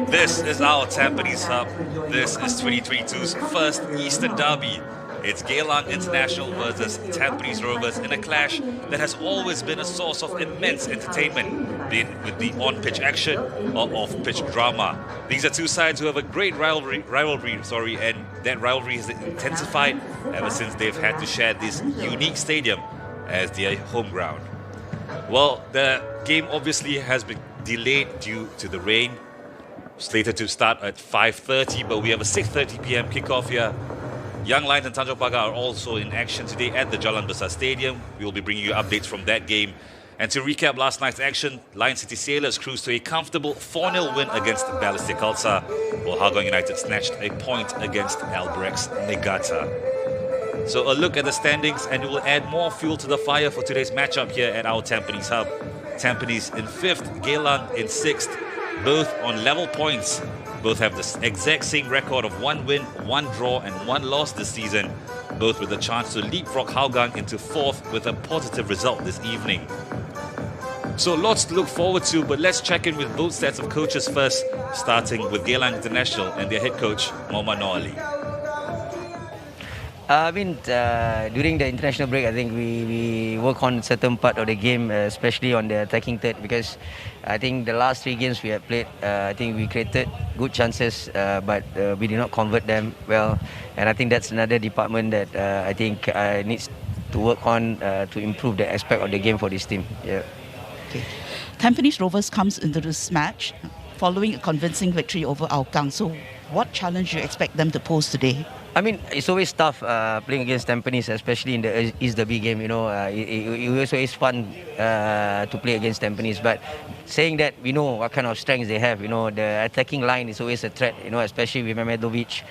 This is our Tampanese Hub. This is 2022's first Eastern Derby. It's Geylang International versus Tampines Rovers in a clash that has always been a source of immense entertainment, be it with the on-pitch action or off-pitch drama. These are two sides who have a great rivalry, and that rivalry has intensified ever since they've had to share this unique stadium as their home ground. Well, the game obviously has been delayed due to the rain. Slated to start at 5:30, but we have a 6:30 p.m. kickoff here. Young Lions and Tanjong Pagar are also in action today at the Jalan Besar Stadium. We will be bringing you updates from that game. And to recap last night's action, Lion City Sailors cruised to a comfortable 4-0 win against Balestier Khalsa, while Hougang United snatched a point against Albrechts Negata. So a look at the standings, and it will add more fuel to the fire for today's matchup here at our Tampanese Hub. Tampanese in 5th, Geylang in 6th, both on level points. Both have the exact same record of 1 win, 1 draw and 1 loss this season, both with a chance to leapfrog Hougang into 4th with a positive result this evening. So lots to look forward to, but let's check in with both sets of coaches first, starting with Geylang International and their head coach, Mohammad Noor Ali. During the international break, I think we work on certain part of the game, especially on the attacking third, because I think the last 3 games we have played, I think we created good chances, but we did not convert them well. And I think that's another department that I think needs to work on to improve the aspect of the game for this team. Yeah. Okay. Tampines Rovers comes into this match following a convincing victory over Hougang. So what challenge do you expect them to pose today? It's always tough playing against Tampanese, especially in the East Derby game. It also is fun to play against Tampanese. But saying that, we know what kind of strengths they have. The attacking line is always a threat. Especially with Mehmedovic,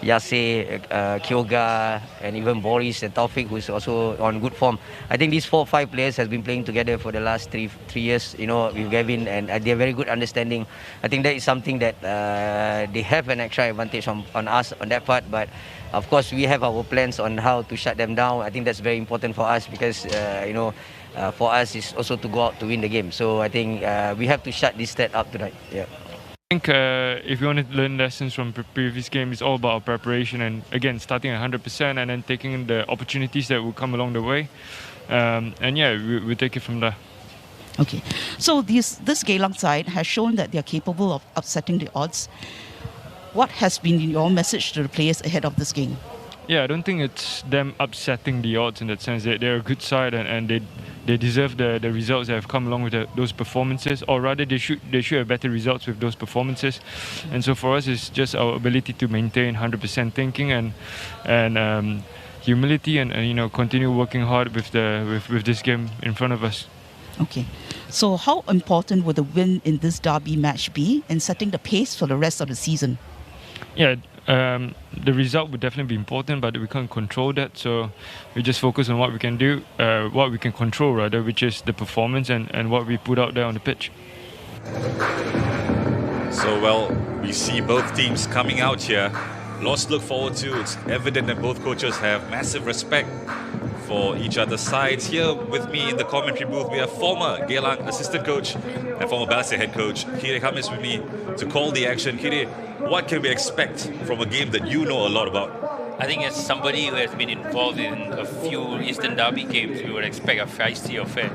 Yase, Kyoga, and even Boris and Taufik, who is also on good form. I think these 4 or 5 players has been playing together for the last 3 years. With Gavin, and they have very good understanding. I think that is something that they have an extra advantage on us on that part. But of course, we have our plans on how to shut them down. I think that's very important for us because, for us, it's also to go out to win the game. So I think we have to shut this stat up tonight. Yeah. I think if you want to learn lessons from previous game, it's all about our preparation and, again, starting at 100% and then taking the opportunities that will come along the way. We'll take it from there. Okay. So this Geylang side has shown that they are capable of upsetting the odds. What has been your message to the players ahead of this game? Yeah, I don't think it's them upsetting the odds in that sense. They're a good side and they deserve the results that have come along with those performances, or rather they should have better results with those performances. And so for us, it's just our ability to maintain 100% thinking and humility and continue working hard with this game in front of us. Okay, so how important would the win in this derby match be in setting the pace for the rest of the season? Yeah, the result would definitely be important, but we can't control that. So we just focus on what we can do, what we can control rather, which is the performance and what we put out there on the pitch. So, we see both teams coming out here. Lots to look forward to. It's evident that both coaches have massive respect for each other's sides. Here with me in the commentary booth, we have former Geylang assistant coach and former Balestier head coach, Kire Khamis, with me to call the action. Kire, what can we expect from a game that you know a lot about? I think as somebody who has been involved in a few Eastern Derby games, we would expect a feisty affair.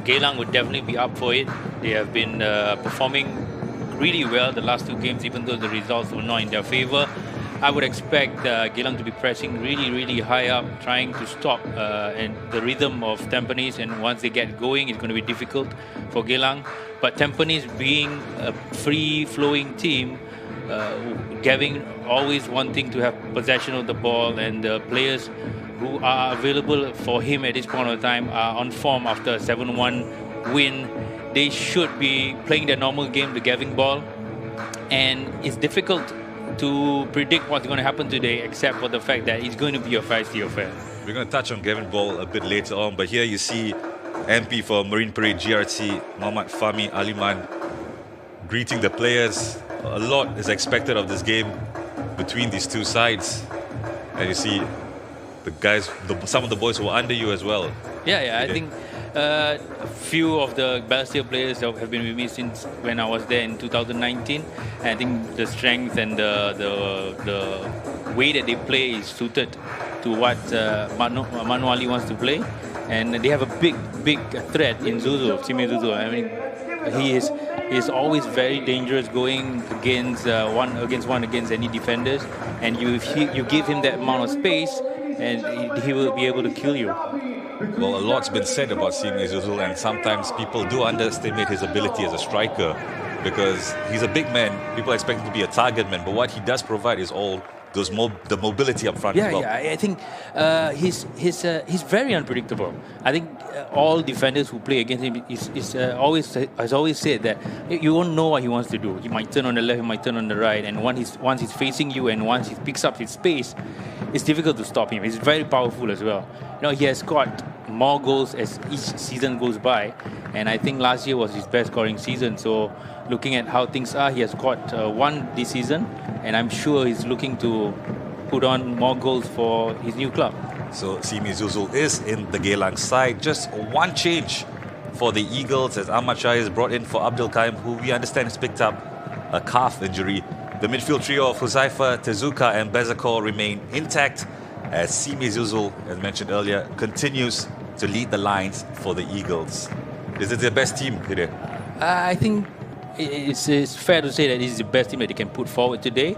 Geylang would definitely be up for it. They have been performing really well the last 2 games, even though the results were not in their favour. I would expect Geylang to be pressing really, really high up, trying to stop and the rhythm of Tampanese. And once they get going, it's going to be difficult for Geylang. But Tampanese being a free-flowing team, Gavin always wanting to have possession of the ball, and the players who are available for him at this point of time are on form after a 7-1 win. They should be playing their normal game, the Gavin ball. And it's difficult to predict what's going to happen today, except for the fact that it's going to be a feisty affair. We're going to touch on Gavin Ball a bit later on, but here you see MP for Marine Parade GRT, Muhammad Fahmi Aliman, greeting the players. A lot is expected of this game between these two sides. And you see the guys, some of the boys who are under you as well. Yeah, I think A few of the Balestier players have been with me since when I was there in 2019. And I think the strength and the way that they play is suited to what Manu Ali wants to play. And they have a big threat in Zuzul, Simi Zuzul. I mean, he is always very dangerous going against one against any defenders. And you give him that amount of space, and he will be able to kill you. Well, a lot's been said about Simi Zuzul, and sometimes people do underestimate his ability as a striker because he's a big man. People expect him to be a target man, but what he does provide is all the mobility up front as well. Yeah, I think he's very unpredictable. I think all defenders who play against him has always said that you won't know what he wants to do. He might turn on the left, he might turn on the right, and once he's facing you and once he picks up his space, it's difficult to stop him. He's very powerful as well. You know, he has scored more goals as each season goes by, and I think last year was his best scoring season. So looking at how things are, he has got one this season, and I'm sure he's looking to put on more goals for his new club. So Simi Zuzul is in the Geylang side. Just one change for the Eagles as Ahmad Shah is brought in for Abdul Qaim, who we understand has picked up a calf injury. The midfield trio of Huzaifa, Tezuka and Bezakor remain intact as Simi Zuzul, as mentioned earlier, continues to lead the lines for the Eagles. Is it their best team, Hide? I think it's fair to say that this is the best team that they can put forward today.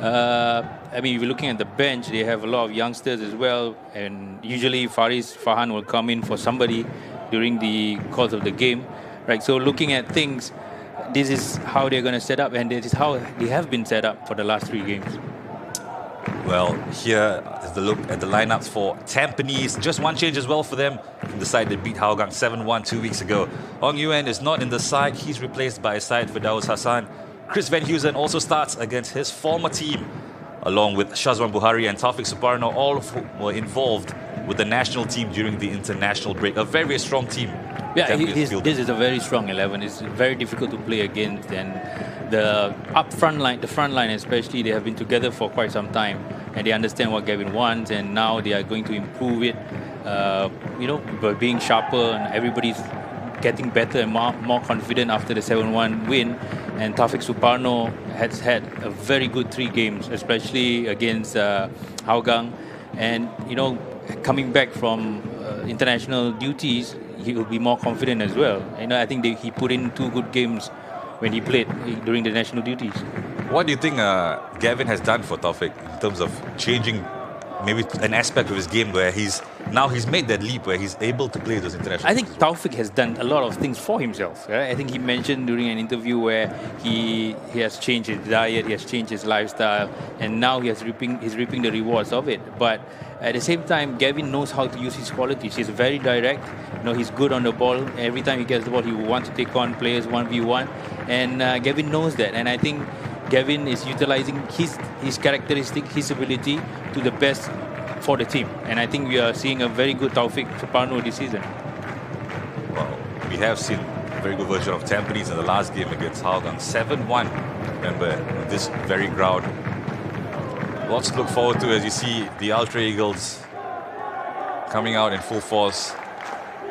I mean, if you're looking at the bench, they have a lot of youngsters as well, and usually Faris Farhan will come in for somebody during the course of the game, right? So looking at things, this is how they're going to set up, and this is how they have been set up for the last 3 games. Well, here is the look at the lineups for Tampanese. Just one change as well for them from the side that beat Hougang 7-1 2 weeks ago. Ong Yuen is not in the side. He's replaced by Syed Firdaus Hassan. Chris Van Heusen also starts against his former team, along with Shazwan Buhari and Taufik Suparno, all of whom were involved with the national team during the international break. A very strong team. Yeah, this is a very strong 11. It's very difficult to play against, and the front line especially, they have been together for quite some time, and they understand what Gavin wants, and now they are going to improve it, by being sharper, and everybody's getting better and more confident after the 7-1 win. And Taufik Suparno has had a very good 3 games, especially against Hougang, and coming back from international duties, he will be more confident as well. I think he put in 2 good games when he played during the national duties. What do you think Gavin has done for Taufik in terms of changing maybe an aspect of his game where he's made that leap where he's able to play those international? I think Taufik has done a lot of things for himself. Right? I think he mentioned during an interview where he has changed his diet, he has changed his lifestyle, and now he's reaping the rewards of it. But at the same time, Gavin knows how to use his qualities. He's very direct. He's good on the ball. Every time he gets the ball, he will want to take on players 1v1, and Gavin knows that. And I think Gavin is utilizing his characteristic, his ability to the best for the team. And I think we are seeing a very good Taufik Suparno this season. Well, we have seen a very good version of Tampanese in the last game against Hougang. 7-1, remember, on this very ground. Lots to look forward to as you see the Ultra Eagles coming out in full force.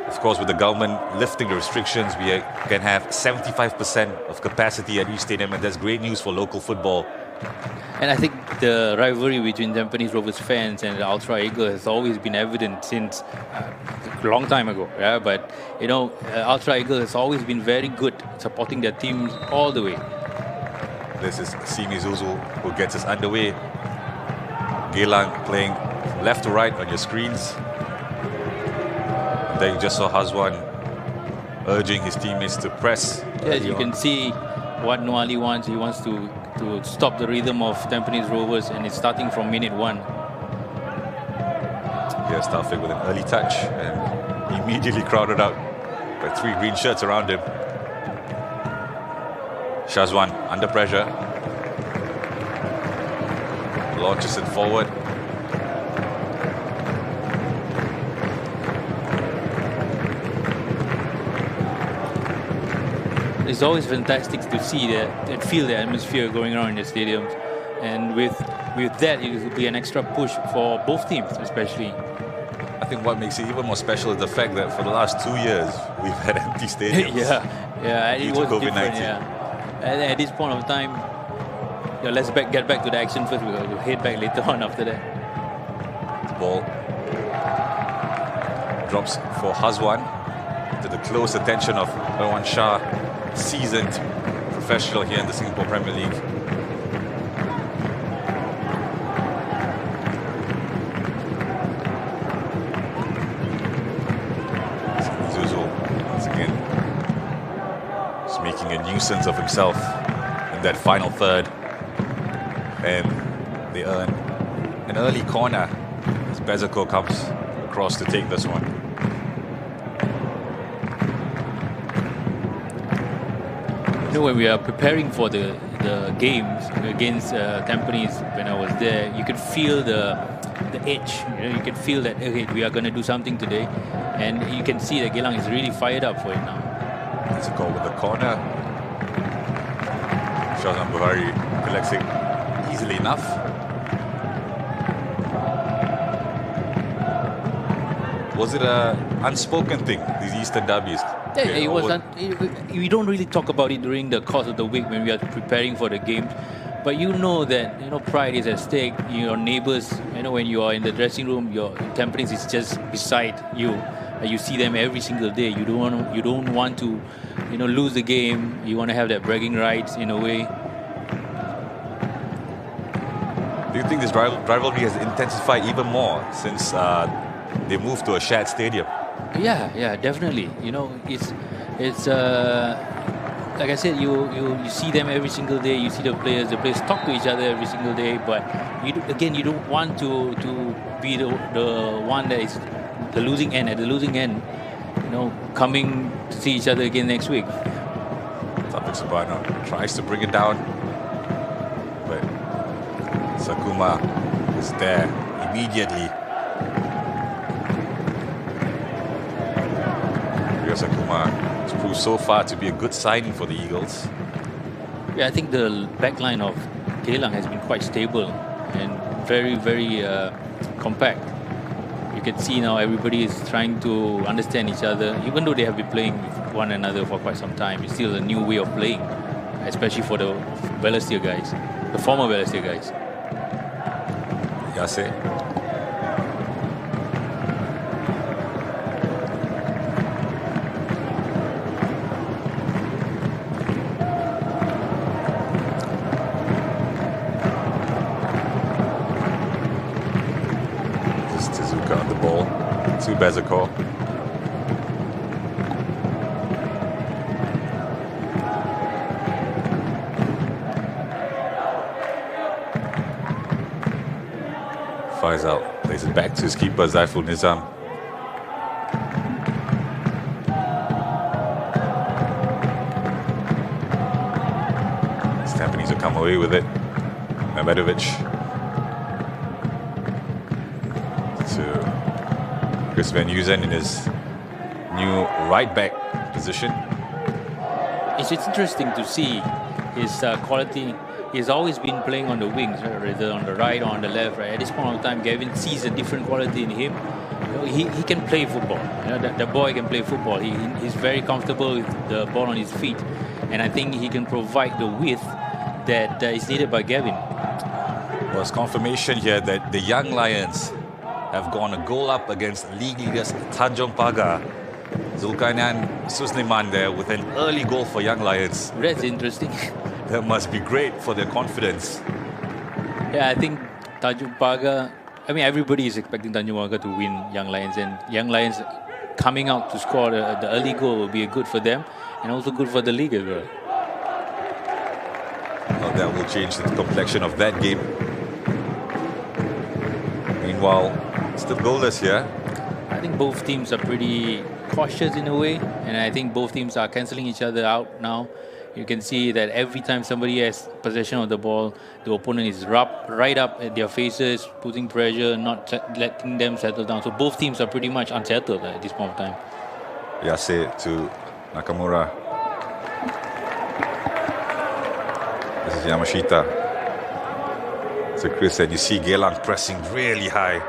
Of course, with the government lifting the restrictions, we can have 75% of capacity at each stadium, and that's great news for local football. And I think the rivalry between Tampines Rovers fans and the Ultra Eagles has always been evident since a long time ago. Yeah? But, Ultra Eagles has always been very good supporting their teams all the way. This is Simi Zuzul who gets us underway. Geylang playing left to right on your screens. There you just saw Hazwan urging his teammates to press. Yes, you can see what Noali wants. He wants to stop the rhythm of Tampines Rovers, and it's starting from minute 1. Here's Taufik with an early touch and immediately crowded out by 3 green shirts around him. Shazwan under pressure. Launches it forward. It's always fantastic to see and feel the atmosphere going around in the stadiums, and with that it will be an extra push for both teams, especially. I think what makes it even more special is the fact that for the last 2 years, we've had empty stadiums. yeah, Due it to was COVID-19. different. Yeah, and at this point of time, let's get back to the action first. We'll head back later on after that. The ball drops for Hazwan to the close attention of Irwan Shah, seasoned professional here in the Singapore Premier League. Once again, just making a nuisance of himself in that final third, and they earn an early corner as Bezako comes across to take this one. You know, when we are preparing for the games against Tampanese, when I was there, you could feel the edge. You know, you could feel that, okay, we are going to do something today, and you can see that Geylang is really fired up for it now. It's a goal with the corner. Shazam Buhari collects it easily enough. Was it an unspoken thing, these Eastern derbies? Yeah, it was. We don't really talk about it during the course of the week when we are preparing for the games, but you know that pride is at stake. Your neighbours, when you are in the dressing room, your Tampanese is just beside you. You see them every single day. You don't want to, lose the game. You want to have that bragging rights in a way. Do you think this rivalry has intensified even more since they moved to a shared stadium? Yeah, definitely. It's like I said, you see them every single day. You see the players talk to each other every single day. But you don't want to be the one that is the losing end at the losing end. Coming to see each other again next week. Taufik Subano tries to bring it down, but Sakuma is there immediately. Sakuma has proved so far to be a good signing for the Eagles. Yeah, I think the back line of Geylang has been quite stable and very, very compact. You can see now everybody is trying to understand each other, even though they have been playing with one another for quite some time. It's still a new way of playing, especially for the Balestier guys, the former Balestier guys. Yase. To Bezako. Fires out, plays it back to his keeper, Zaiful Nizam. Tampanese will come away with it. Mehmedovic. Chris Van Uysen in his new right back position. It's interesting to see his quality. He's always been playing on the wings, rather on the right or on the left. Right at this point of time, Gavin sees a different quality in him. He can play football. The boy can play football. He's very comfortable with the ball on his feet, and I think he can provide the width that is needed by Gavin. Well, it's confirmation here that the Young Lions have gone a goal up against league leaders Tanjong Pagar. Zulkarnain Susniman there with an early goal for Young Lions. That's interesting. That must be great for their confidence. Yeah, I think Tanjong Pagar, everybody is expecting Tanjong Pagar to win Young Lions, and Young Lions coming out to score the early goal will be good for them and also good for the league as well. Well, that will change the complexion of that game. Meanwhile, still goalless here. I think both teams are pretty cautious in a way, and I think both teams are cancelling each other out now. You can see that every time somebody has possession of the ball, the opponent is right up at their faces, putting pressure, not letting them settle down. So both teams are pretty much unsettled at this point of time. Yase to Nakamura. This is Yamashita. So Chris said, you see Geylang pressing really high.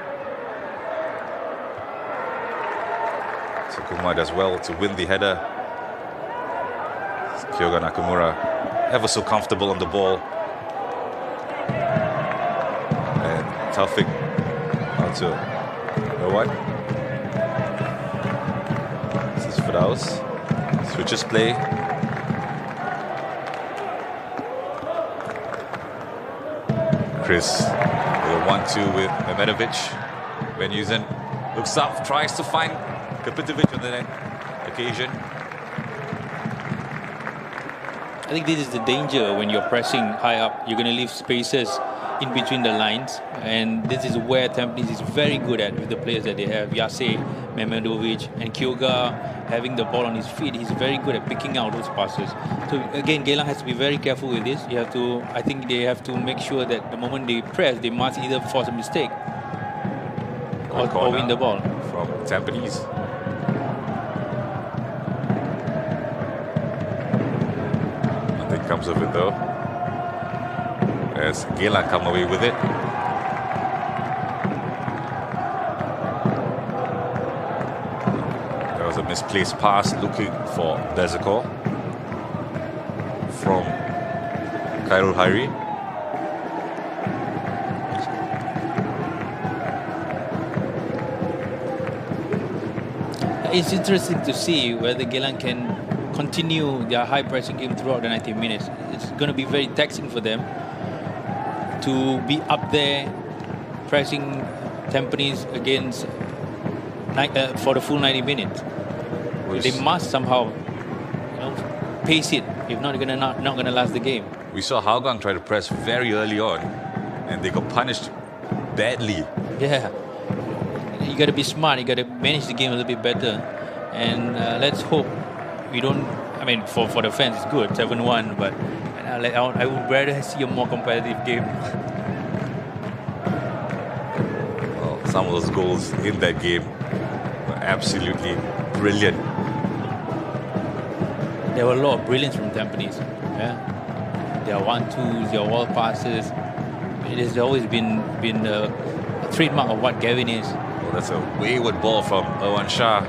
Sukuma does well to win the header. Kyoga Nakamura ever so comfortable on the ball. And Taufik onto Irwan. This is Firdaus. Switches play. Chris with a 1-2 with Mehmetovic. Van Uysen looks up, tries to find Kapitovic on the occasion. I think this is the danger when you're pressing high up. You're going to leave spaces in between the lines, and this is where Tampanese is very good at with the players that they have. Yase, Mehmetovic, and Kyoga having the ball on his feet. He's very good at picking out those passes. So again, Geylang has to be very careful with this. I think they have to make sure that the moment they press, they must either force a mistake or win the ball. From Tampanese. Nothing comes of it though, as Geylang come away with it. There was a misplaced pass looking for Bezakor from Khairul Hairi. It's interesting to see whether Geylang can continue their high pressing game throughout the 90 minutes. It's going to be very taxing for them to be up there pressing Tampanese against for the full 90 minutes. They must somehow, pace it. If not, they're not going to last the game. We saw Hougang try to press very early on, and they got punished badly. Yeah, you got to be smart. You got to manage the game a little bit better, and let's hope we don't. I mean, for the fans, it's good 7-1, but I would rather see a more competitive game. Well, some of those goals in that game were absolutely brilliant. There were a lot of brilliance from Tampanese. Yeah, their 1-2s, their wall passes. It has always been a trademark of what Gavin is. Well, that's a wayward ball from Irwan Shah.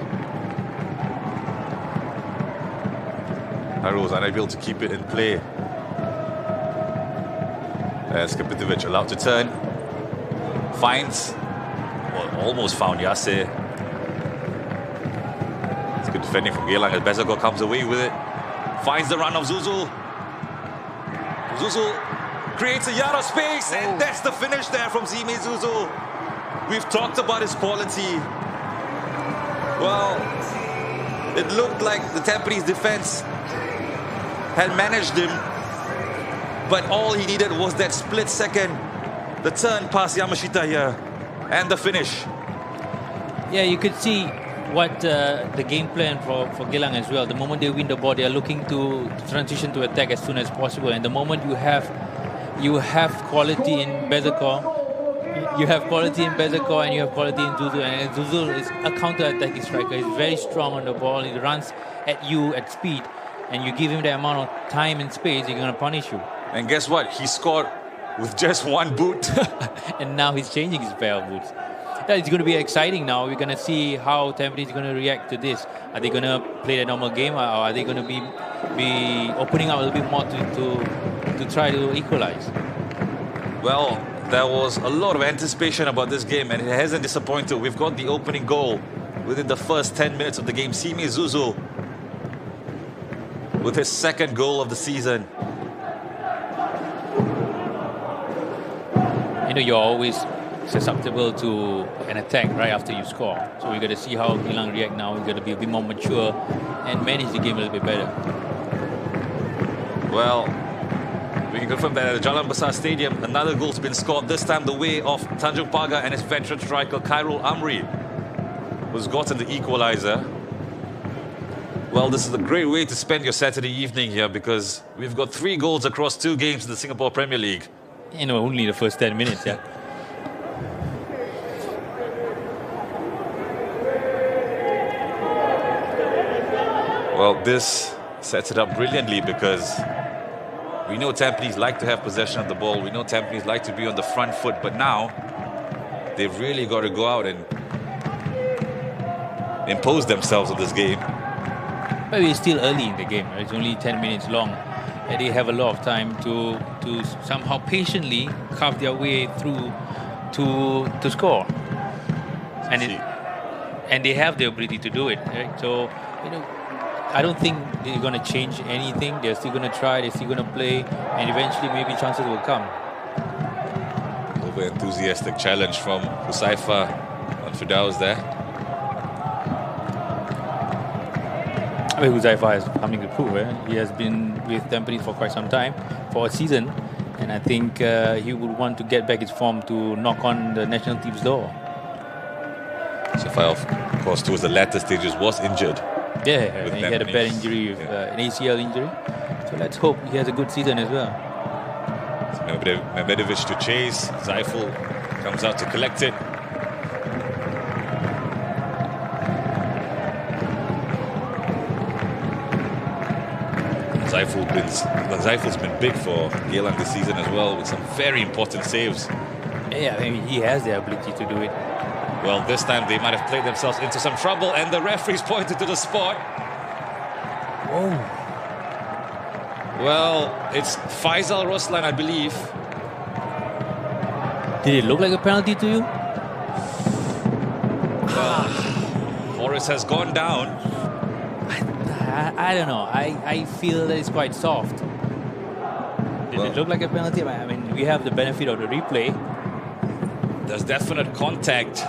Haru was unable to keep it in play. As Kapitovic allowed to turn. Finds, well, almost found Yase. It's good defending from Geylang as Bezakor comes away with it. Finds the run of Zuzul. Zuzul creates a yard of space, and that's the finish there from Zime Zuzul. We've talked about his quality. Well, it looked like the Tampanese defense had managed him, but all he needed was that split second, the turn past Yamashita here, and the finish. Yeah, you could see what the game plan for Geylang as well. The moment they win the ball, they are looking to transition to attack as soon as possible. And the moment you have quality in Bezakor, you have quality in Bezakor and you have quality in Zuzul. And Zuzul is a counter-attacking striker. He's very strong on the ball. He runs at you at speed. And you give him the amount of time and space, he's going to punish you. And guess what? He scored with just one boot. And now he's changing his pair of boots. It's going to be exciting now. We're going to see how Tampanese is going to react to this. Are they going to play the normal game, or are they going to be opening up a little bit more to try to equalize? Well, there was a lot of anticipation about this game, and it hasn't disappointed. We've got the opening goal within the first 10 minutes of the game. Zime Zuzul with his second goal of the season. You're always susceptible to an attack right after you score. So we got to see how Geylang react now. We got to be a bit more mature and manage the game a little bit better. Well, we can confirm that at the Jalan Besar Stadium, another goal's been scored, this time the way of Tanjung Pagar and his veteran striker Khairul Amri, who's gotten the equalizer. Well, this is a great way to spend your Saturday evening here, because we've got 3 goals across 2 games in the Singapore Premier League. Only the first 10 minutes, yeah. Well, this sets it up brilliantly, because we know Tampanese like to have possession of the ball. We know Tampanese like to be on the front foot, but now they've really got to go out and impose themselves on this game. But it's still early in the game. Right? It's only 10 minutes long. And they have a lot of time to somehow patiently carve their way through to score. And they have the ability to do it. Right? So, I don't think they're going to change anything. They're still going to try. They're still going to play. And eventually maybe chances will come. Over-enthusiastic challenge from Huzaifa on Firdaus there. I mean, Huzaifa has something to prove. He has been with Tampanese for quite some time, for a season. And I think he would want to get back his form to knock on the national team's door. Huzaifa, of course, towards the latter stages, was injured. Yeah, he had a bad injury, an ACL injury. So let's hope he has a good season as well. Mehmedovic to chase. Zaiful comes out to collect it. Zaiful's been big for Geylang this season as well, with some very important saves. Yeah, I mean, he has the ability to do it. Well, this time they might have played themselves into some trouble, and the referee's pointed to the spot. Oh. Well, it's Faisal Roslan, I believe. Did it look like a penalty to you? Horace has gone down. I don't know. I feel that it's quite soft. Did it look like a penalty? I mean, we have the benefit of the replay. There's definite contact.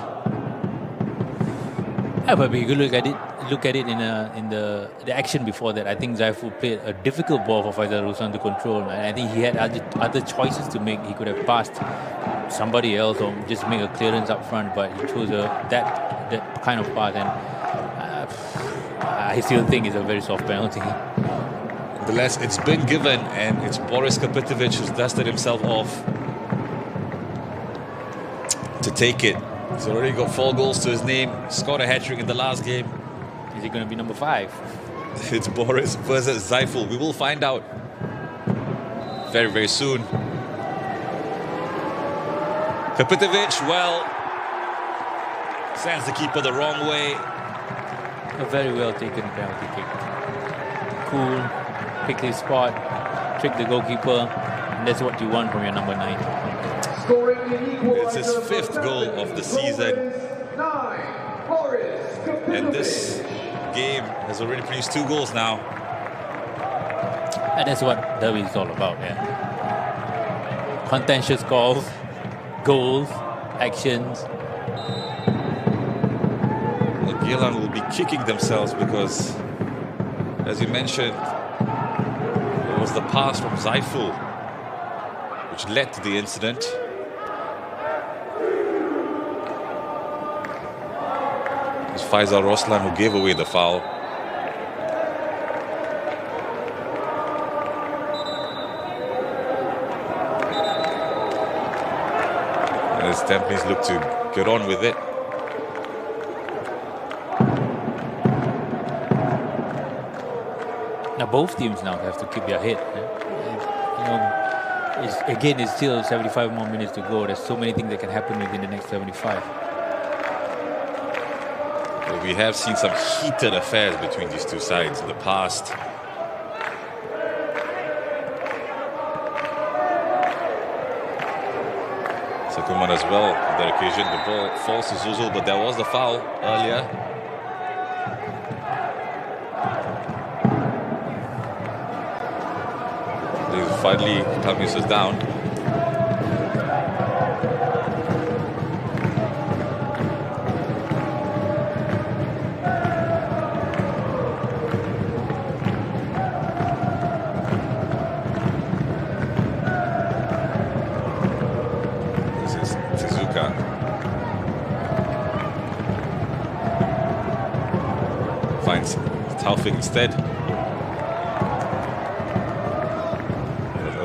Yeah, but we could look at it in the action before that. I think Zaiful played a difficult ball for Faisal Roslan to control, and I think he had other choices to make. He could have passed somebody else or just make a clearance up front, but he chose that kind of pass, and I still think it's a very soft penalty. Nonetheless, it's been given, and it's Boris Kapitovic who's dusted himself off to take it. He's already got 4 goals to his name, scored a hat-trick in the last game. Is he going to be number 5? It's Boris versus Zaiful. We will find out very, very soon. Kapitovic, well, sends the keeper the wrong way. A very well taken penalty kick. Cool, pick his spot, trick the goalkeeper, and that's what you want from your number 9. It's his 5th goal of the season. And this game has already produced 2 goals now. And that's what derby is all about, yeah. Contentious calls, goals, actions. Well, Geylang will be kicking themselves because, as you mentioned, it was the pass from Zaiful which led to the incident. It's Faisal Roslan who gave away the foul. And as Tampanese look to get on with it. Now both teams now have to keep their head. It's still 75 more minutes to go. There's so many things that can happen within the next 75. We have seen some heated affairs between these two sides in the past. Second one as well on that occasion. The ball falls to Zuzul, but there was the foul earlier. Finally, Tampanese is down. This is Tizuka. Finds Taufik instead.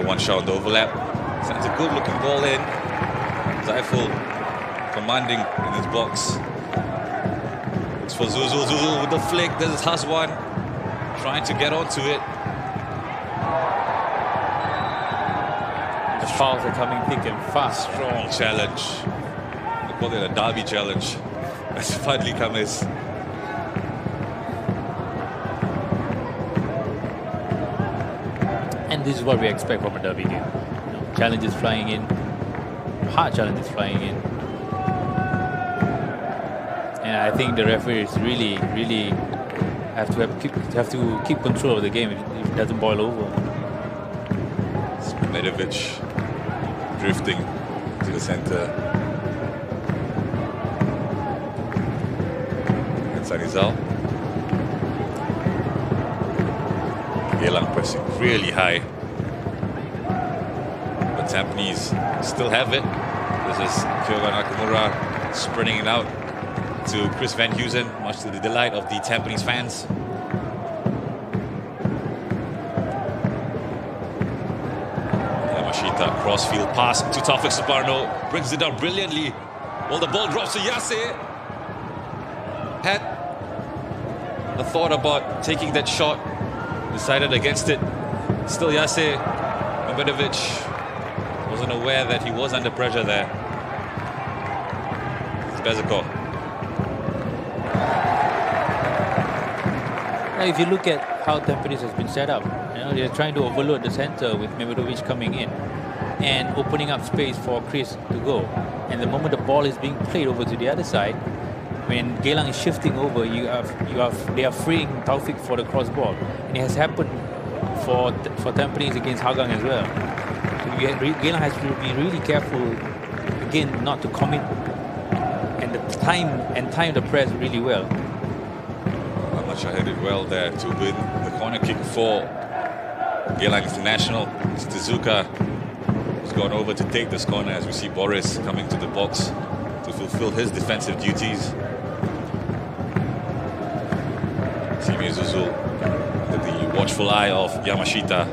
One shot on the overlap. Sends a good looking ball in. Zaiful commanding in his box. Looks for Zuzul. Zuzul with the flick. There's Haswan trying to get onto it. The fouls are coming thick and fast. Strong challenge. They call it a derby challenge. As finally comes this is what we expect from a derby game. Challenges flying in, hard challenges flying in. And I think the referees really have to keep control of the game if it doesn't boil over. Medvedev drifting to the center. And Sanizal. Geylang pressing really high. But Tampanese still have it. This is Kyoga Nakamura sprinting it out to Chris Van Heusen, much to the delight of the Tampanese fans. Yamashita, crossfield pass to Taufik Suparno, brings it down brilliantly. Well, the ball drops to Yase. Had a thought about taking that shot, decided against it. Still Yase. Medvedev wasn't aware that he was under pressure there. It's Bezakov. Now, if you look at how Tampanese has been set up, they're trying to overload the center with Medvedev coming in and opening up space for Chris to go. And the moment the ball is being played over to the other side, when Geylang is shifting over, they are freeing Taufik for the cross ball, and it has happened for Tampanese against Hougang as well. So Geylang has to be really careful again not to commit and time the press really well. I headed well there to win the corner kick for Geylang International. It's Tezuka who's gone over to take this corner as we see Boris coming to the box to fulfill his defensive duties. Simi Zuzu with the watchful eye of Yamashita.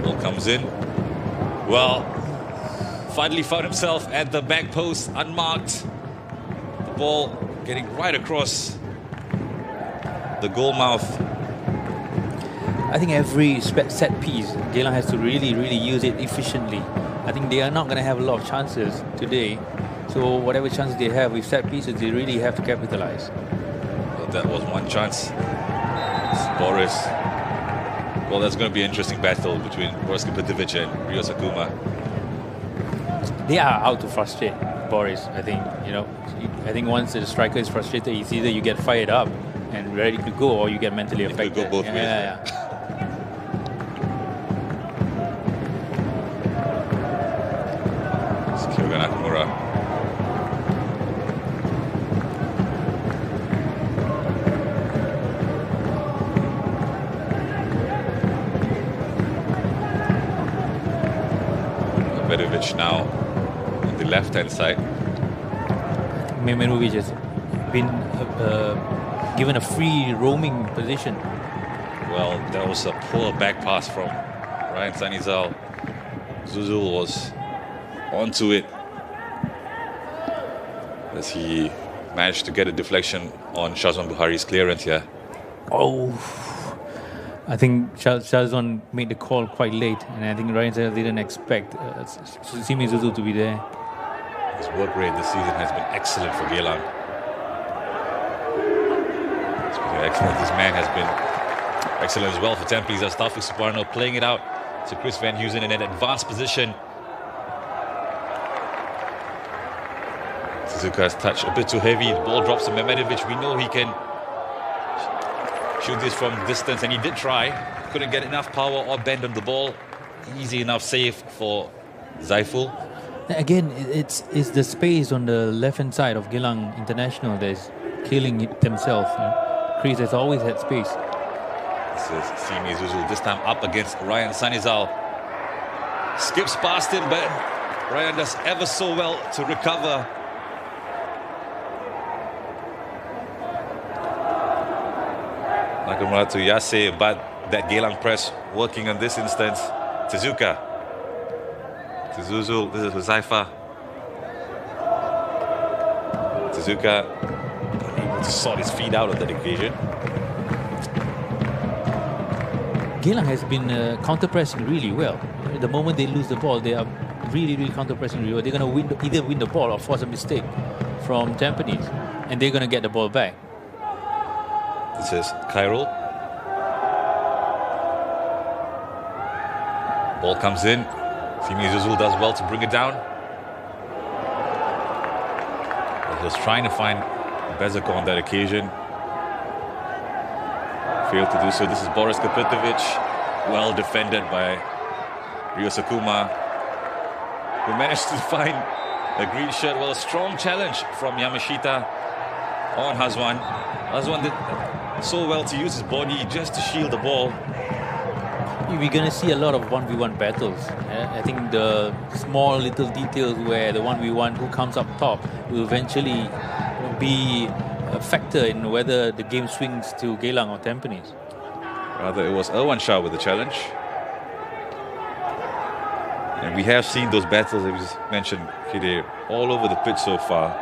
Ball comes in. Well, finally found himself at the back post, unmarked. The ball getting right across the goal mouth. I think every set piece, Geylang has to really use it efficiently. I think they are not going to have a lot of chances today. So whatever chances they have with set pieces, they really have to capitalize. Well, that was one chance. It's Boris. Well, that's going to be an interesting battle between Boris Kapitovic and Rio Sakuma. They are out to frustrate Boris. I think I think once the striker is frustrated, it's either you get fired up and ready to go, or you get mentally affected. It could go both ways. Yeah. It's Kyoga Nakamura. Medvedev now on the left-hand side. Medvedev has been given a free roaming position. Well, that was a poor back pass from Ryan Sanizal. Zuzul was onto it as he managed to get a deflection on Shazwan Buhari's clearance here. Oh, I think Shazwan made the call quite late, and I think Ryan Sanizal didn't expect Simi Zuzul to be there. His work rate this season has been excellent for Geylang. Speaking of excellent, this man has been excellent as well for Tampanese. That's Taufik Suparno playing it out to Chris Van Heusen in an advanced position. Suzuka's touch a bit too heavy. The ball drops to Medvedev. We know he can shoot this from distance, and he did try. Couldn't get enough power or bend on the ball. Easy enough save for Zaiful. Again, it's the space on the left-hand side of Geylang International that is killing it themselves. Chris has always had space. This is Simi Zuzul, this time up against Ryan Sanizal. Skips past him, but Ryan does ever so well to recover. Nakamura to Yase, but that Geylang press working on this instance. Tezuka. To Zuzul, this is Huzaifa. Tezuka unable to sort his feet out on that occasion. Geylang has been counter-pressing really well. The moment they lose the ball, they are really counter-pressing really well. They're going to either win the ball or force a mistake from Tampanese, and they're going to get the ball back. This is Khairul. Ball comes in. Simi Zuzul does well to bring it down. He was trying to find Bezako on that occasion. Failed to do so. This is Boris Kapitovic. Well defended by Rio Sakuma, who managed to find a green shirt. Well, a strong challenge from Yamashita on Hazwan. Hazwan did so well to use his body just to shield the ball. We're going to see a lot of 1v1 battles. I think the small little details where the 1v1 who comes up top will eventually be a factor in whether the game swings to Geylang or Tampanese. Rather, it was Irwan Shah with the challenge. And we have seen those battles, as you mentioned, Hide, all over the pitch so far.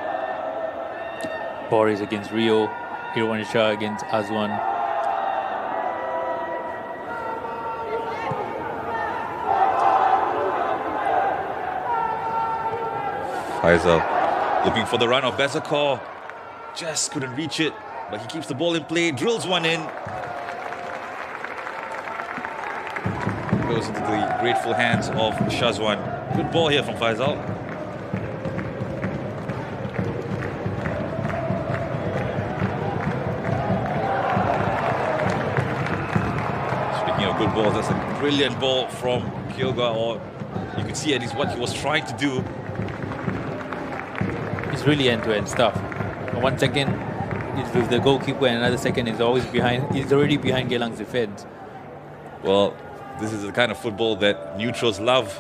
Boris against Rio, Irwan Shah against Azwan. Faisal looking for the run of Bezakor. Just couldn't reach it, but he keeps the ball in play, drills one in. Goes into the grateful hands of Shazwan. Good ball here from Faisal. Speaking of good balls, that's a brilliant ball from Kyoga, or you could see at least what he was trying to do. It's really end-to-end stuff. 1 second is with the goalkeeper, and another second is always behind. He's already behind Geylang's defense. Well, this is the kind of football that neutrals love.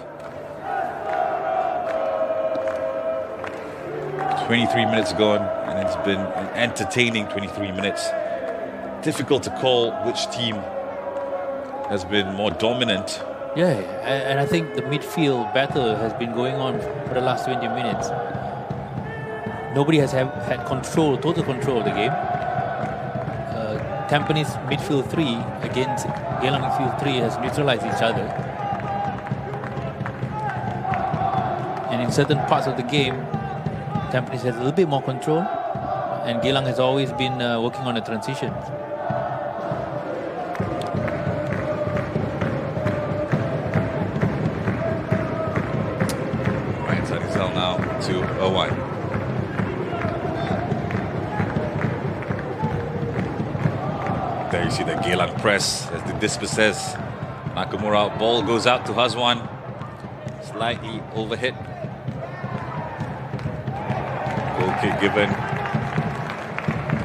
23 minutes gone, and it's been an entertaining 23 minutes. Difficult to call which team has been more dominant. Yeah, and I think the midfield battle has been going on for the last 20 minutes. Nobody has had control, total control of the game. Tampanese midfield 3 against Geylang midfield 3 has neutralized each other. And in certain parts of the game, Tampanese has a little bit more control, and Geylang has always been working on the transitions. Ryan Sanizal now to Irwan. There you see the Geylang press as they dispossess Nakamura. Ball goes out to Hazwan. Slightly overhit. Goal kick given.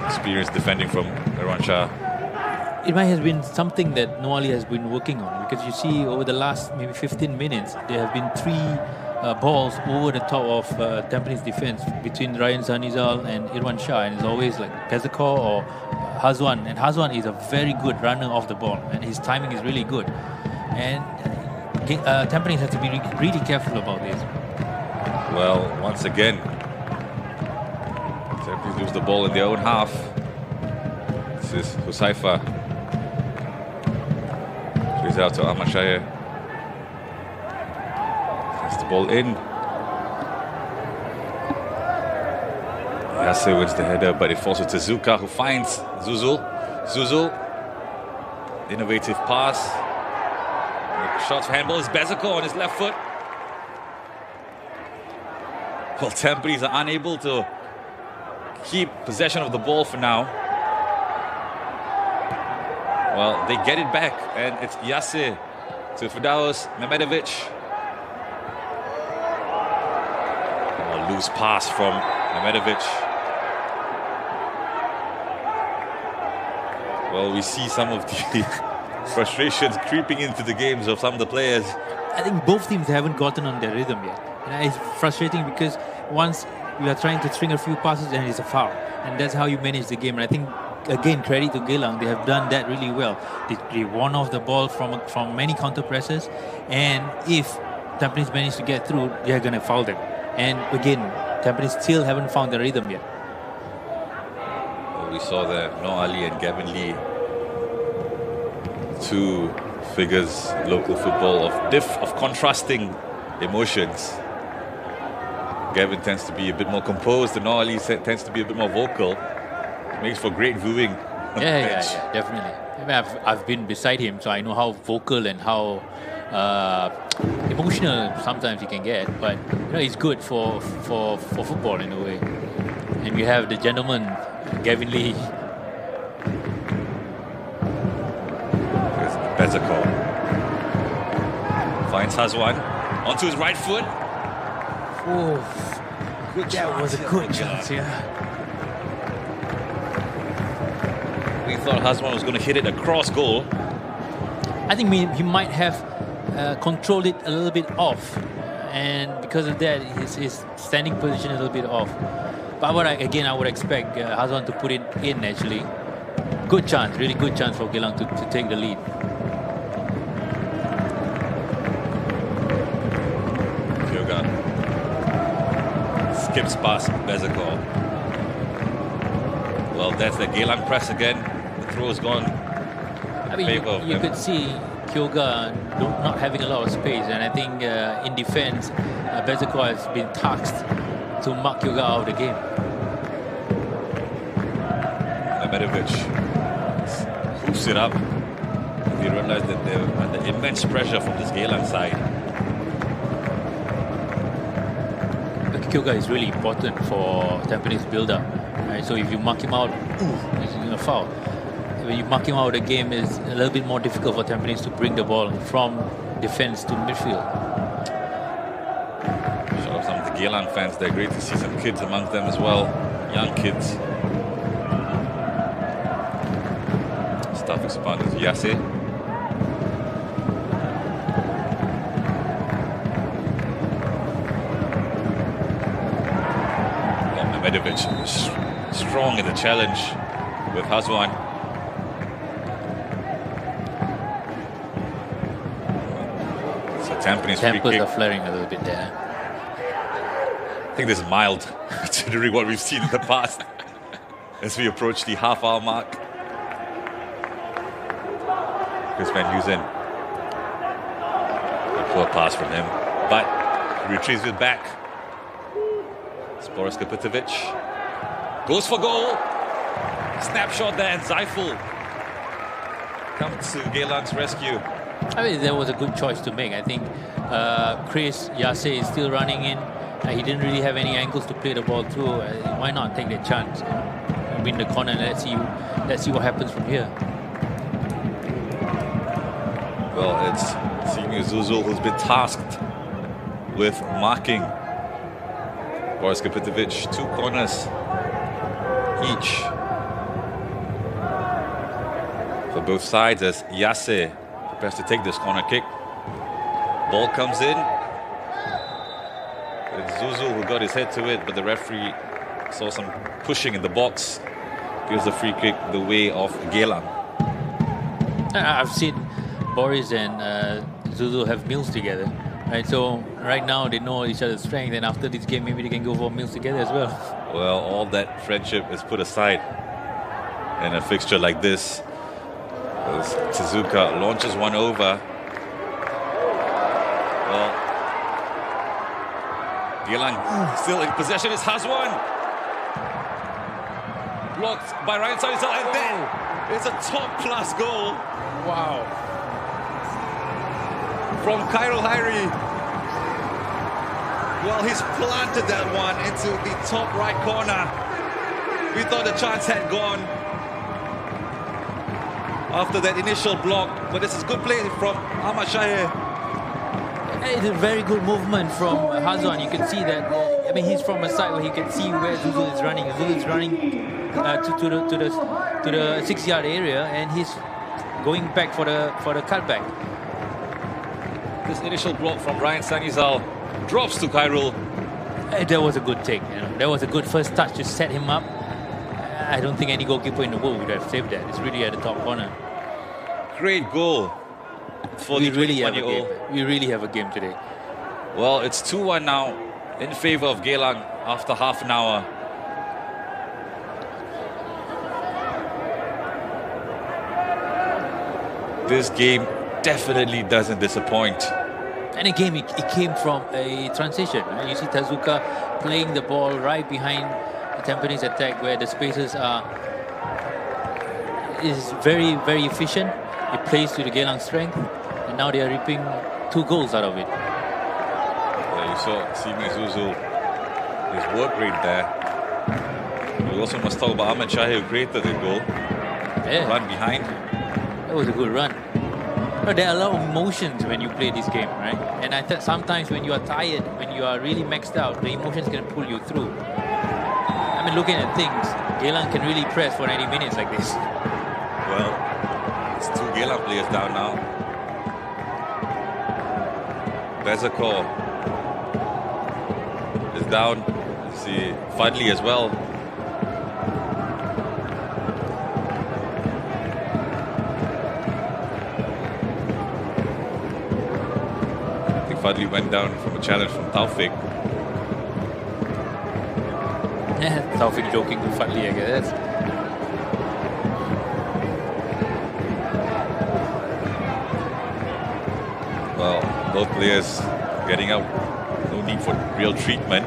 Experienced defending from Irwan Shah. It might have been something that Noali has been working on, because you see over the last maybe 15 minutes, there have been 3 balls over the top of Tampines defense between Ryan Zanizal and Irwan Shah, and it's always like Pezakor or Hazwan, and Hazwan is a very good runner off the ball, and his timing is really good. And Tampines has to be really careful about this. Well, once again, Tampines lose the ball in their own half. This is Husaifa. Plays out to Ahmad Shaya. That's the ball in. Yasser wins the header, but it falls to Tezuka, who finds Zuzul. Zuzul, innovative pass. Shots for handball is Bezako on his left foot. Well, Tampines are unable to keep possession of the ball for now. Well, they get it back, and it's Yasser to Firdaus Mehmedovic. Oh, loose pass from Mehmedovic. Well, we see some of the frustrations creeping into the games of some of the players. I think both teams haven't gotten on their rhythm yet. And it's frustrating because once you are trying to string a few passes and it's a foul. And that's how you manage the game. And I think, again, credit to Geylang, they have done that really well. They won off the ball from many counter presses. And if Tampines manage to get through, they're going to foul them. And again, Tampines still haven't found the rhythm yet. Well, we saw that Noor Ali and Gavin Lee, 2 figures in local football of contrasting emotions. Gavin tends to be a bit more composed, and Noor Ali tends to be a bit more vocal. It makes for great viewing Yeah, definitely. I mean, I've been beside him, so I know how vocal and how emotional sometimes he can get. But you know, it's good for football in a way. And you have the gentleman, Gavin Lee. Here's Bezakol. Finds Hazwan onto his right foot. Oh, Good that was a chance. good chance, yeah. We thought Hazwan was going to hit it across goal. I think he might have controlled it a little bit off, and because of that, his standing position is a little bit off. But I would expect Hazwan to put it in actually. Good chance, really good chance for Geylang to take the lead. Kyoga skips past Bezakol. Well, that's the Geylang press again. The throw is gone. I mean, you could see Kyoga not having a lot of space, and I think in defense, Bezakol has been tasked to mark Kyoga out of the game. Medvedev hoofs it up. We realize that they're under immense pressure from this Geylang side. Kyoga is really important for Tampanese build-up. Right? So if you mark him out, he's doing a foul. When you mark him out of the game, it's a little bit more difficult for Tampanese to bring the ball from defense to midfield. Shout out some of the Geylang fans. They're great to see some kids amongst them as well. Young kids. Staff expanders, Yase. Medvedev strong in the challenge with Hazwan. So Tampanese free Tempers kick. are flaring a little bit there. I think this is mild considering what we've seen in the past as we approach the half-hour mark. Chris Van Heusen. A poor pass from him, but he retrieves it back. Boris Kapitovic goes for goal. Snapshot there, and Zaiful comes to Geylang's rescue. I mean, that was a good choice to make. I think Chris Yase is still running in. He didn't really have any angles to play the ball through. Why not take that chance and win the corner? And let's see what happens from here. Well, it's Simi Zuzul who's been tasked with marking Boris Kapitovic. 2 corners each for both sides as Yase prepares to take this corner kick. Ball comes in. It's Zuzul who got his head to it, but the referee saw some pushing in the box. Gives the free kick the way of Geylang. I've seen Boris and Zuzul have meals together. Right, so right now they know each other's strength, and after this game maybe they can go for meals together as well. Well, all that friendship is put aside in a fixture like this. As Suzuka launches one over. Well, Geylang still in possession. It's Hazwan. Blocked by Ryan Sanisal, and then it's a top-class goal. Wow. From Khairul Hairi. Well, he's planted that one into the top right corner. We thought the chance had gone after that initial block, but this is good play from Ahmad Shahir. It's a very good movement from Hazwan. You can see that. I mean, he's from a side where he can see where Zuzul is running. Zuzul is running to the 6-yard area, and he's going back for the cutback. This initial block from Ryan Sanizal drops to Khairul. That was a good take. You know, that was a good first touch to set him up. I don't think any goalkeeper in the world would have saved that. It's really at the top corner. Great goal for the 21-year-old. We really have a game today. Well, it's 2-1 now in favor of Geylang after half an hour. This game definitely doesn't disappoint. And again, it came from a transition. Right? You see Tazuka playing the ball right behind the Tampanese attack, where the spaces are is very, very efficient. It plays to the Geylang strength, and now they are reaping 2 goals out of it. Yeah, you saw Simi Zuzul, his work rate there. We also must talk about Ahmed Shahir, who created the goal. Yeah. Run behind. That was a good run. But there are a lot of emotions when you play this game, right? And I think sometimes when you are tired, when you are really maxed out, the emotions can pull you through. I mean, looking at things, Geylang can really press for 90 minutes like this. Well, it's 2 Geylang players down now. Bezakor is down. You see Fadli as well. I think Fadli went down from a challenge from Taufik. Yeah, Taufik joking with Fadli, I guess. Well, both players getting out. No need for real treatment.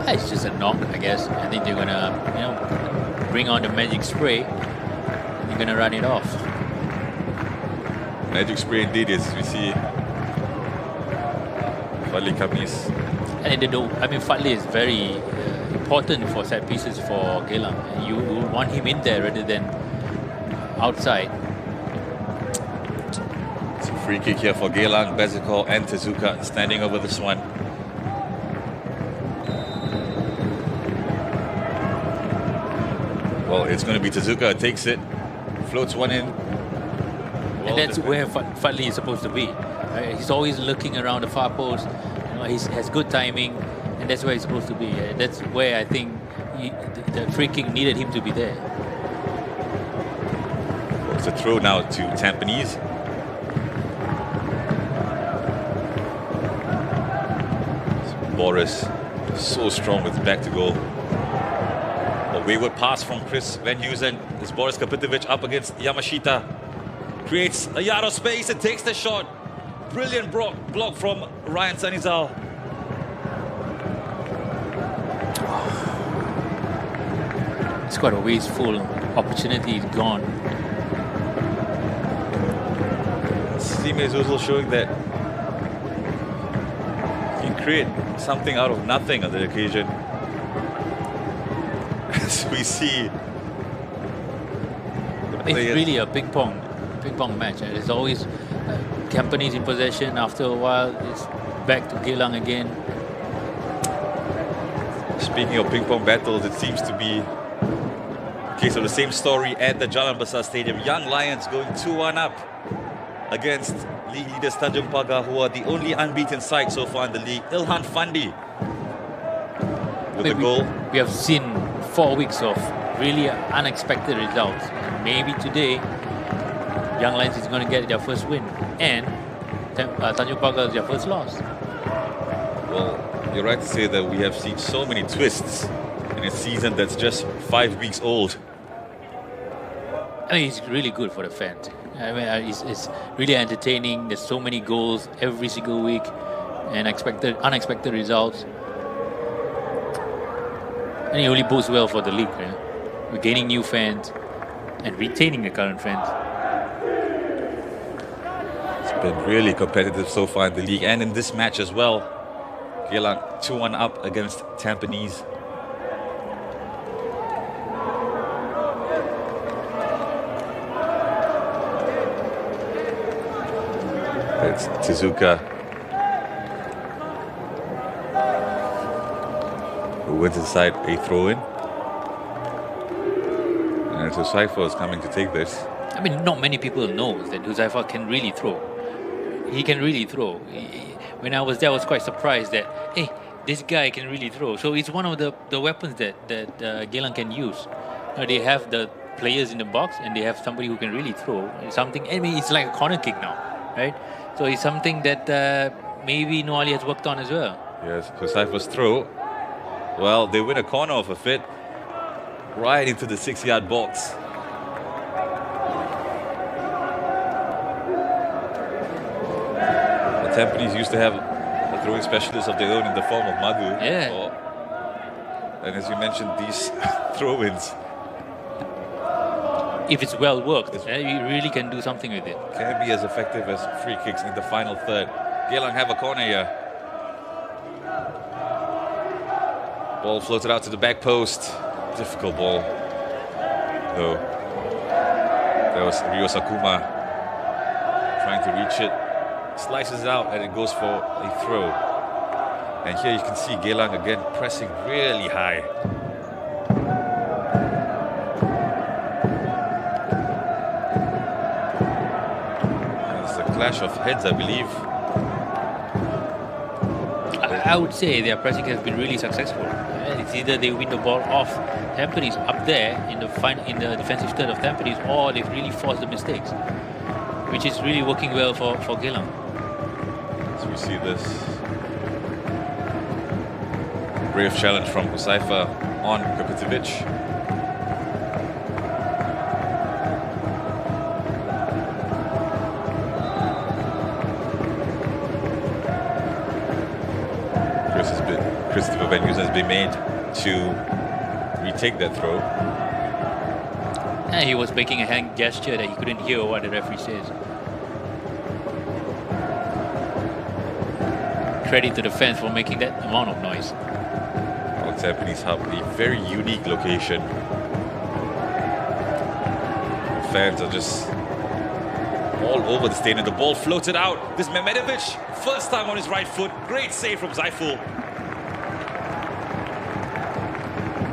It's just a knock, I guess. I think they're gonna, bring on the magic spray, and they're gonna run it off. Magic spray indeed, as we see Fadli Kamis. And they don't. I mean, Fadli is very important for set pieces for Geylang. You want him in there rather than outside. It's a free kick here for Geylang. Bezakor and Tezuka standing over this one. Well, it's going to be Tezuka who takes it, floats one in. And that's where Fadli is supposed to be. Right? He's always looking around the far post. He has good timing, and that's where he's supposed to be. That's where I think the free kick needed him to be there. It's a throw now to Tampanese. Boris, so strong with back to goal. A wayward pass from Chris Van Heusen. Is Boris Kapitovic up against Yamashita. Creates a yard of space and takes the shot. Brilliant block from Ryan Sanizal. It's quite a wasteful opportunity. It's gone. Sime Zuzul showing that he can create something out of nothing on the occasion. As we see, it's really a ping pong match. There's always Tampanese in possession. After a while, it's back to Geylang again. Speaking of ping pong battles, it seems to be a case of the same story at the Jalan Besar Stadium. Young Lions going 2-1 up against league leaders Tanjung Pagar, who are the only unbeaten side so far in the league. Ilhan Fandi with the goal. We have seen 4 weeks of really unexpected results. And maybe today, Young Lions is going to get their first win, and Tanjung Pagar is their first loss. Well, you're right to say that we have seen so many twists in a season that's just 5 weeks old. I mean, it's really good for the fans. I mean, it's really entertaining. There's so many goals every single week, and unexpected results. And it only bodes well for the league. Right? We're gaining new fans and retaining the current fans. It's been really competitive so far in the league and in this match as well. Geylang 2-1 up against Tampanese. It's Tezuka who wins inside a throw-in. And Huzaifa is coming to take this. I mean, not many people know that Huzaifa can really throw. He can really throw. When I was there, I was quite surprised that, hey, this guy can really throw. So it's one of the weapons that Geylang can use. They have the players in the box, and they have somebody who can really throw. It's something. I mean, it's like a corner kick now, right? So it's something that maybe Noali has worked on as well. Yes, Huzaifa's throw. Well, they win a corner off a fit right into the 6-yard box. Tampanese used to have a throwing specialist of their own in the form of Madhu. Yeah. And as you mentioned, these throw-ins if it's well worked, you really can do something with it. Can be as effective as free kicks in the final third. Geylang have a corner here. Ball floated out to the back post. Difficult ball, though. There was Rio Sakuma trying to reach it. Slices it out and it goes for a throw. And here you can see Geylang again pressing really high. It's a clash of heads, I believe. I would say their pressing has been really successful. It's either they win the ball off Tampanese up there in the defensive third of Tampanese, or they've really forced the mistakes, which is really working well for Geylang. So we see this brave challenge from Huzaifa on Kapitovic. Christopher Van Heusen has been made to retake that throw. And he was making a hand gesture that he couldn't hear what the referee says. Credit to the fans for making that amount of noise. Well, Tampanese Hub, a very unique location. Fans are just all over the stadium. The ball floated out. This Mehmedovic, first time on his right foot. Great save from Zaiful.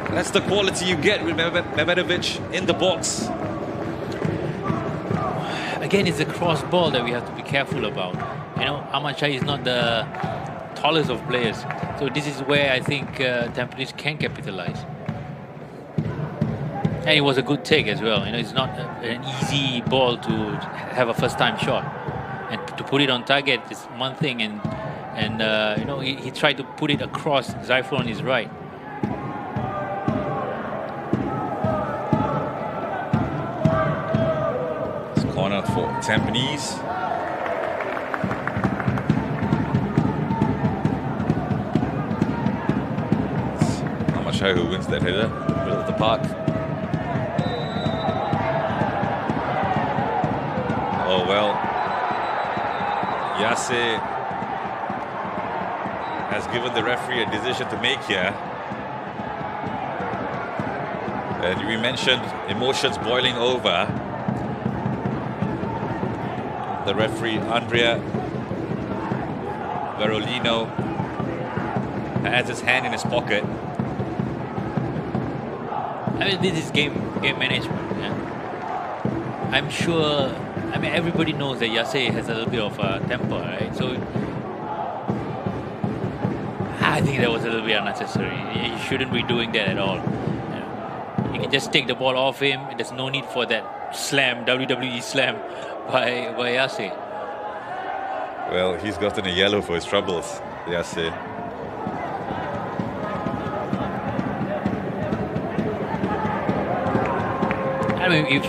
That's the quality you get with Mehmedovic in the box. Again, it's a cross ball that we have to be careful about. You know, Amachai is not the tallest of players. So this is where I think Tampanese can capitalize. And it was a good take as well. You know, it's not an easy ball to have a first-time shot. And to put it on target is one thing. And you know, he tried to put it across Zaiful on his right. Corner for Tampanese. Amachai who wins that header, middle of the park. Oh well. Yase has given the referee a decision to make here. And we mentioned emotions boiling over. The referee, Andrea Verolino, has his hand in his pocket. I mean, this is game management. Yeah? I'm sure. I mean, everybody knows that Yase has a little bit of temper, right? So I think that was a little bit unnecessary. You shouldn't be doing that at all. You can just take the ball off him. There's no need for that slam, WWE slam by Yase. Well, he's gotten a yellow for his troubles, Yase. I mean, if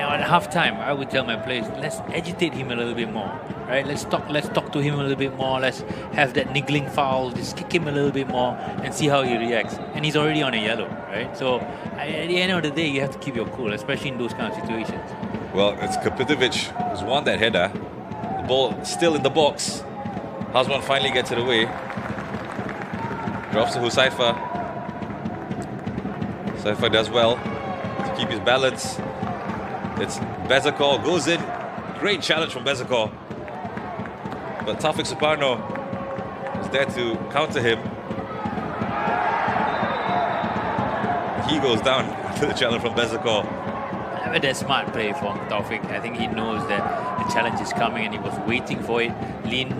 at halftime, I would tell my players, let's agitate him a little bit more, right? Let's talk to him a little bit more. Let's have that niggling foul. Just kick him a little bit more and see how he reacts. And he's already on a yellow, right? So at the end of the day, you have to keep your cool, especially in those kind of situations. Well, it's Kapitovic who's won that header. The ball still in the box. Hazwan finally gets it away. Drops to Huzaifa. Huzaifa does well to keep his balance. It's Bezakor, goes in. Great challenge from Bezakor. But Taufik Suparno is there to counter him. He goes down to the challenge from Bezakor. I mean, that's smart play from Taufik. I think he knows that the challenge is coming and he was waiting for it. Lean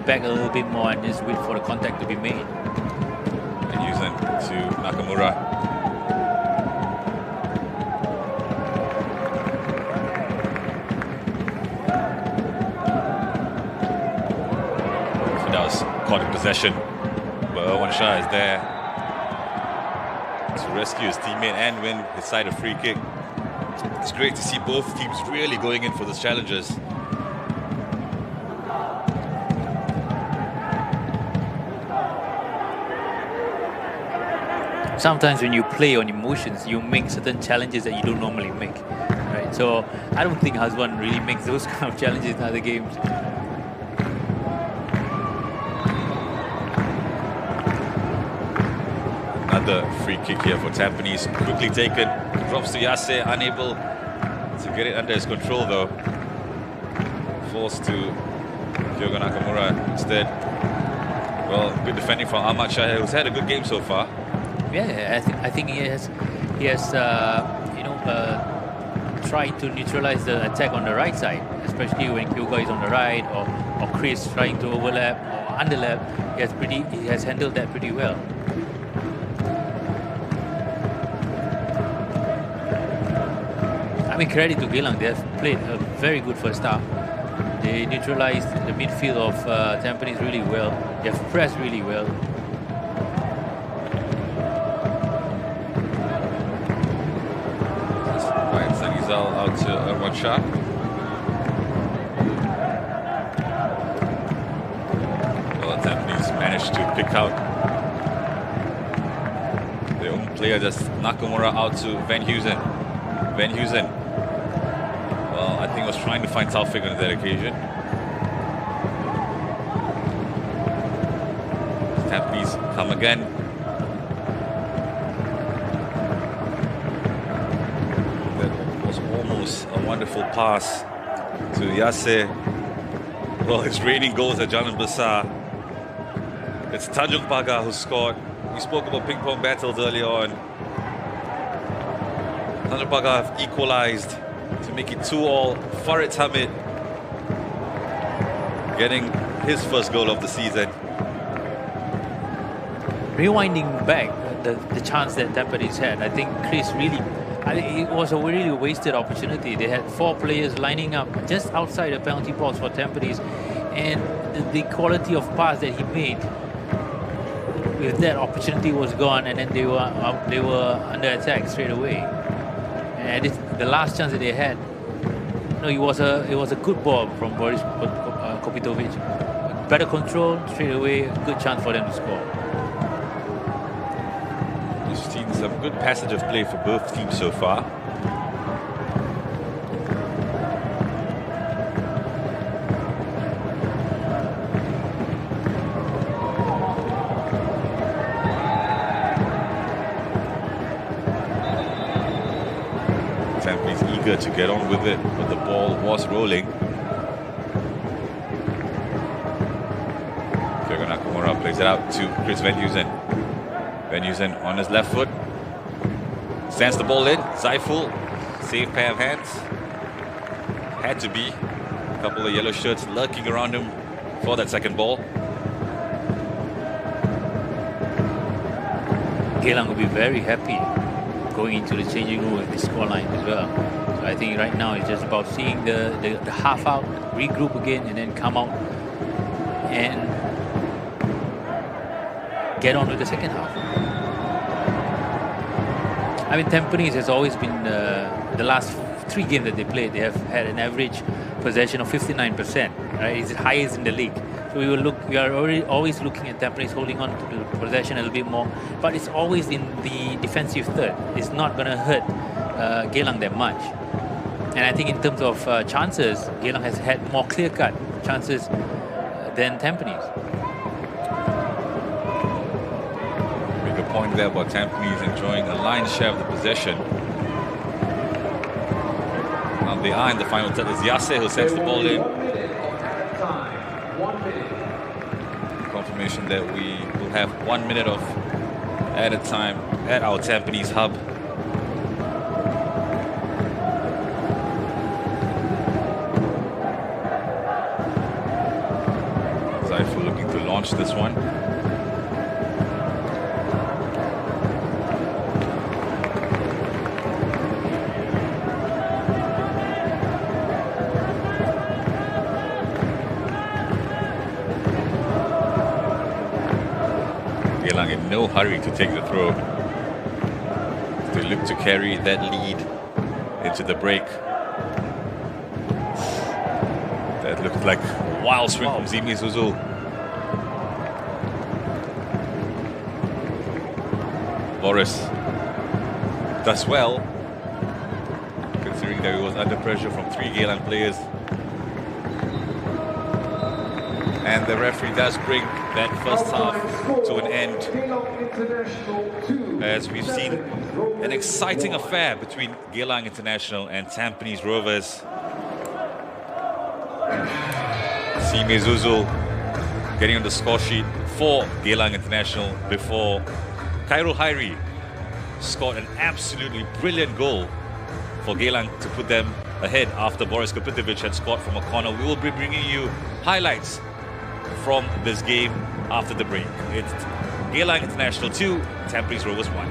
back a little bit more and just wait for the contact to be made. And using to Nakamura. Caught in possession, but Erwan Shah is there to rescue his teammate and win his side a free kick. It's great to see both teams really going in for those challenges. sometimes when you play on emotions, you make certain challenges that you don't normally make. Right? So I don't think Hazwan really makes those kind of challenges in other games. Another free kick here for Tampanese. Quickly taken. Drops to Yase. Unable to get it under his control though. Forced to Kyogo Nakamura instead. Well, good defending from Ahmad Shahir, who's had a good game so far. Yeah, I think he has tried to neutralize the attack on the right side, especially when Kyoga is on the right, or Chris trying to overlap or underlap. He has handled that pretty well. I mean, credit to Geylang. They have played a very good first half. They neutralized the midfield of Tampines really well. They have pressed really well. Ryan Sanizal out to Arwan Shah. Well, Tampines managed to pick out their own player. That's Nakamura out to Van Heusen. Van Heusen. Well, I think was trying to find Taufik on that occasion. Tampines come again. That was almost a wonderful pass to Yase. Well, it's raining goals at Jalan Besar. It's Tanjung Pagar who scored. We spoke about ping pong battles earlier on. Tanjung Pagar have equalized to make it 2-2. Farid Hamid getting his first goal of the season. Rewinding back the chance that Tampanese had, I think it was a really wasted opportunity. They had 4 players lining up just outside the penalty box for Tampanese, and the quality of pass that he made with that opportunity was gone, and then they were under attack straight away. And the last chance that they had, it was a good ball from Boris Kopitovic. Better control straight away, good chance for them to score. We've seen some good passage of play for both teams so far. Tampines eager to get on with it, but the ball was rolling. Kyogo Nakamura plays it out to Chris Van Heusen. Van Heusen on his left foot. Stands the ball in. Zaiful, safe pair of hands. Had to be. A couple of yellow shirts lurking around him for that second ball. Geylang will be very happy going into the changing room with the scoreline as well. So I think right now it's just about seeing the half out, regroup again, and then come out and get on with the second half. I mean, Tampanese has always been the last 3 games that they played. They have had an average possession of 59%. Right, it's the highest in the league. So we are always looking at Tampanese holding on to the possession a little bit more, but it's always in the defensive third. It's not going to hurt Geylang that much. And I think in terms of chances, Geylang has had more clear-cut chances than Tampanese. Make a point there about Tampanese enjoying a lion's share of the possession. Now they are in the final third. It's Yase who sends the ball in. Confirmation that we will have 1 minute of added time at our Tampanese hub. Zaiful looking to launch this one. Geylang in no hurry to take the throw. They look to carry that lead into the break. That looked like a wild swing from Zimi Suzu. Boris does well, considering that he was under pressure from 3 Geylang players. And the referee does bring that first half to an end, as we've seen an exciting affair between Geylang International and Tampines Rovers. Sime Zuzul getting on the score sheet for Geylang International before Khairul Hairi scored an absolutely brilliant goal for Geylang to put them ahead after Boris Kapitovic had scored from a corner. We will be bringing you highlights from this game after the break. It's Geylang International 2, Tampines Rovers 1.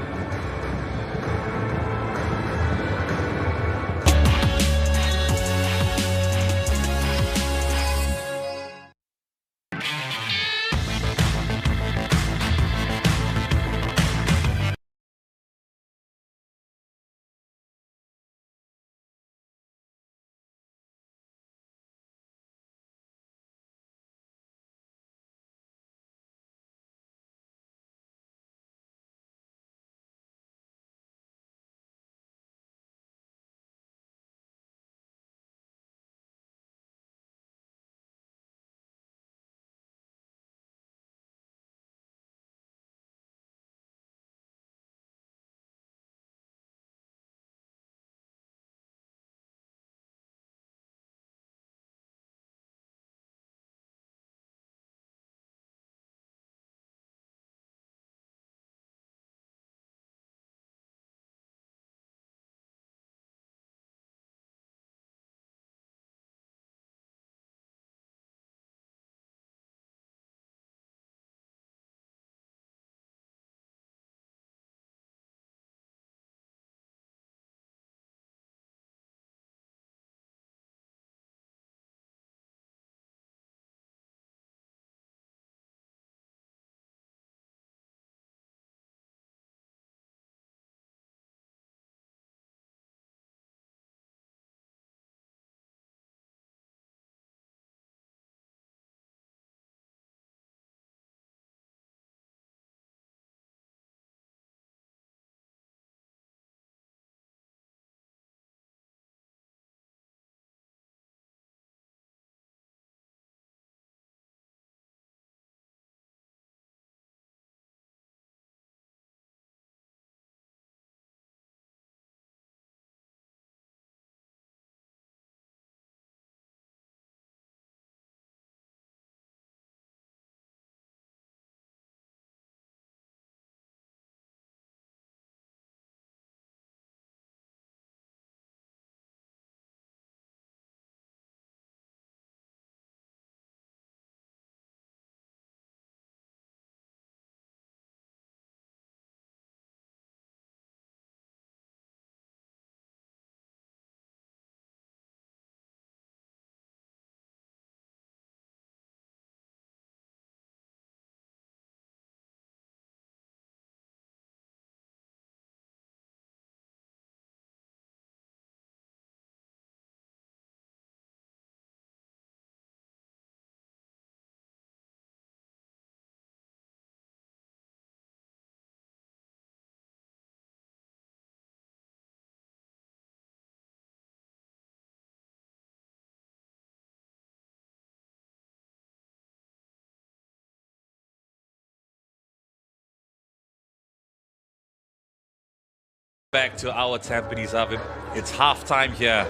Back to our Tampanese oven. It's halftime here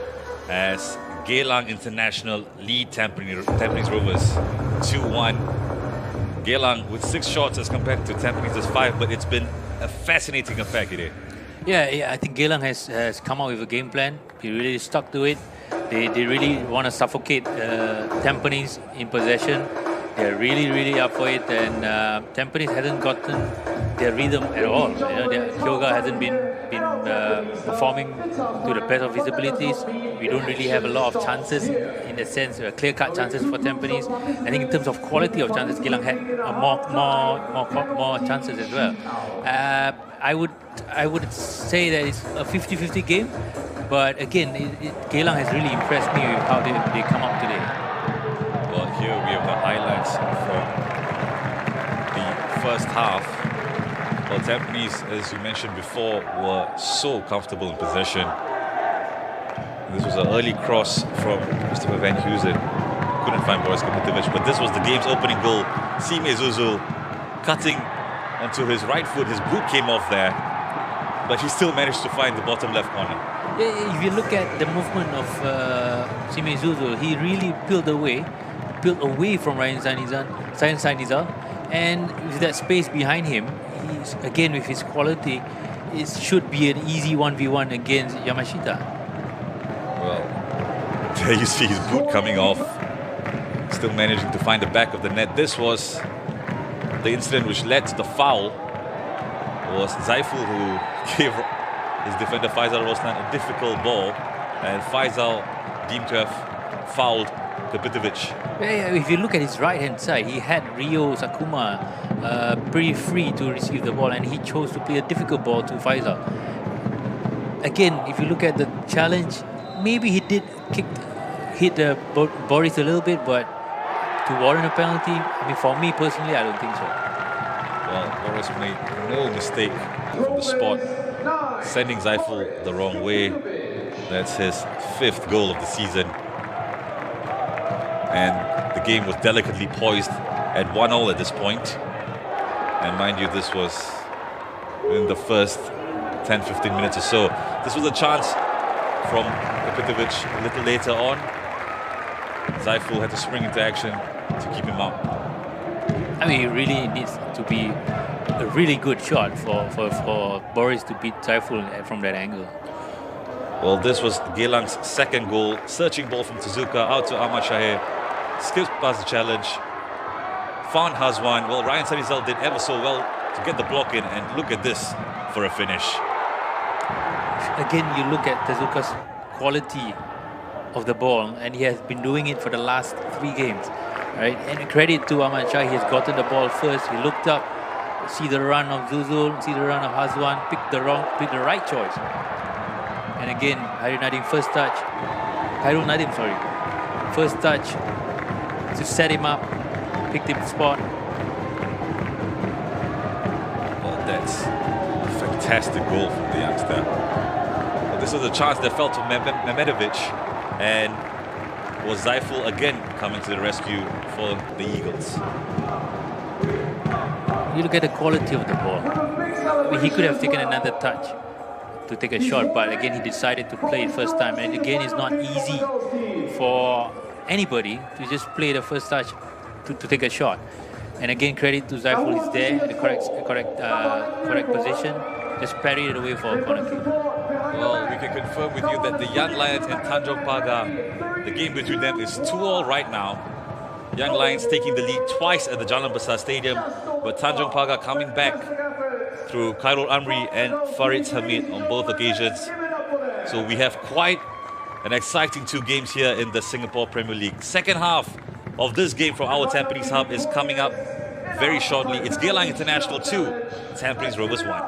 as Geylang International lead Tampines Rovers 2-1. Geylang with 6 shots as compared to Tampines' 5, but it's been a fascinating affair today. Yeah, I think Geylang has come up with a game plan. He really stuck to it. They really want to suffocate Tampines in possession. They're really up for it, and Tampines hasn't gotten their rhythm at all. You know, Hyoga hasn't been performing to the best of his abilities. We don't really have a lot of chances in the sense, clear-cut chances for Tampines. I think in terms of quality of chances, Geylang had more chances as well. I would say that it's a 50-50 game, but again, Geylang has really impressed me with how they come up today. Well, here we have the highlights from the first half. Well, Tampanese, as you mentioned before, were so comfortable in possession. This was an early cross from Christopher Van Heusen. Couldn't find Boris Komutovic, but this was the game's opening goal. Sime Zuzul cutting onto his right foot. His boot came off there, but he still managed to find the bottom left corner. Yeah, if you look at the movement of Sime Zuzul, he really peeled away from Ryan Sainizal, and with that space behind him, he's again with his quality, it should be an easy 1v1 against Yamashita. Well, there you see his boot coming off. Still managing to find the back of the net. This was the incident which led to the foul. It was Zaiful who gave his defender Faisal Roslan a difficult ball, and Faisal deemed to have fouled Kapitovic. Yeah, if you look at his right-hand side, he had Rio Sakuma pretty free to receive the ball, and he chose to play a difficult ball to Faisal. Again, if you look at the challenge, maybe he did hit Boris a little bit, but to warrant a penalty, I mean, for me personally, I don't think so. Well, Boris made no mistake from the spot, sending Zaiful the wrong way. That's his 5th goal of the season. And the game was delicately poised at 1-1 at this point. And mind you, this was in the first 10-15 minutes or so. This was a chance from Kapitovic a little later on. Zaiful had to spring into action to keep him out. I mean, it really needs to be a really good shot for Boris to beat Zaiful from that angle. Well, this was Geylang's 2nd goal. Searching ball from Tezuka out to Ahmad Shahir. Skips past the challenge. Found Hazwan. Well, Ryan Sainizal did ever so well to get the block in, and look at this for a finish. Again, you look at Tezuka's quality of the ball, and he has been doing it for the last 3 games, right? And credit to Ahmad Shah, he has gotten the ball first. He looked up, see the run of Zuzul, see the run of Hazwan, pick the right choice. And again, Hairul Nadim first touch to set him up, picked him spot. Well, that's a fantastic goal from the youngster. Well, this was a chance that fell to Mehmedovic, and was Zaiful again coming to the rescue for the Eagles. You look at the quality of the ball. I mean, he could have taken another touch to take a shot, but again, he decided to play it first time. And again, it's not easy for anybody to just play the first touch to take a shot. And again, credit to Zaiful, he's there at the correct position. Just parry it away for a corner kick. Well, we can confirm with you that the Young Lions and Tanjong Pagar, the game between them is 2-2 right now. Young Lions taking the lead twice at the Jalan Besar Stadium, but Tanjong Pagar coming back through Khairul Amri and Farid Hamid on both occasions. So we have quite an exciting 2 games here in the Singapore Premier League. Second half of this game from our Tampines hub is coming up very shortly. It's Geylang International 2, Tampines Rovers 1.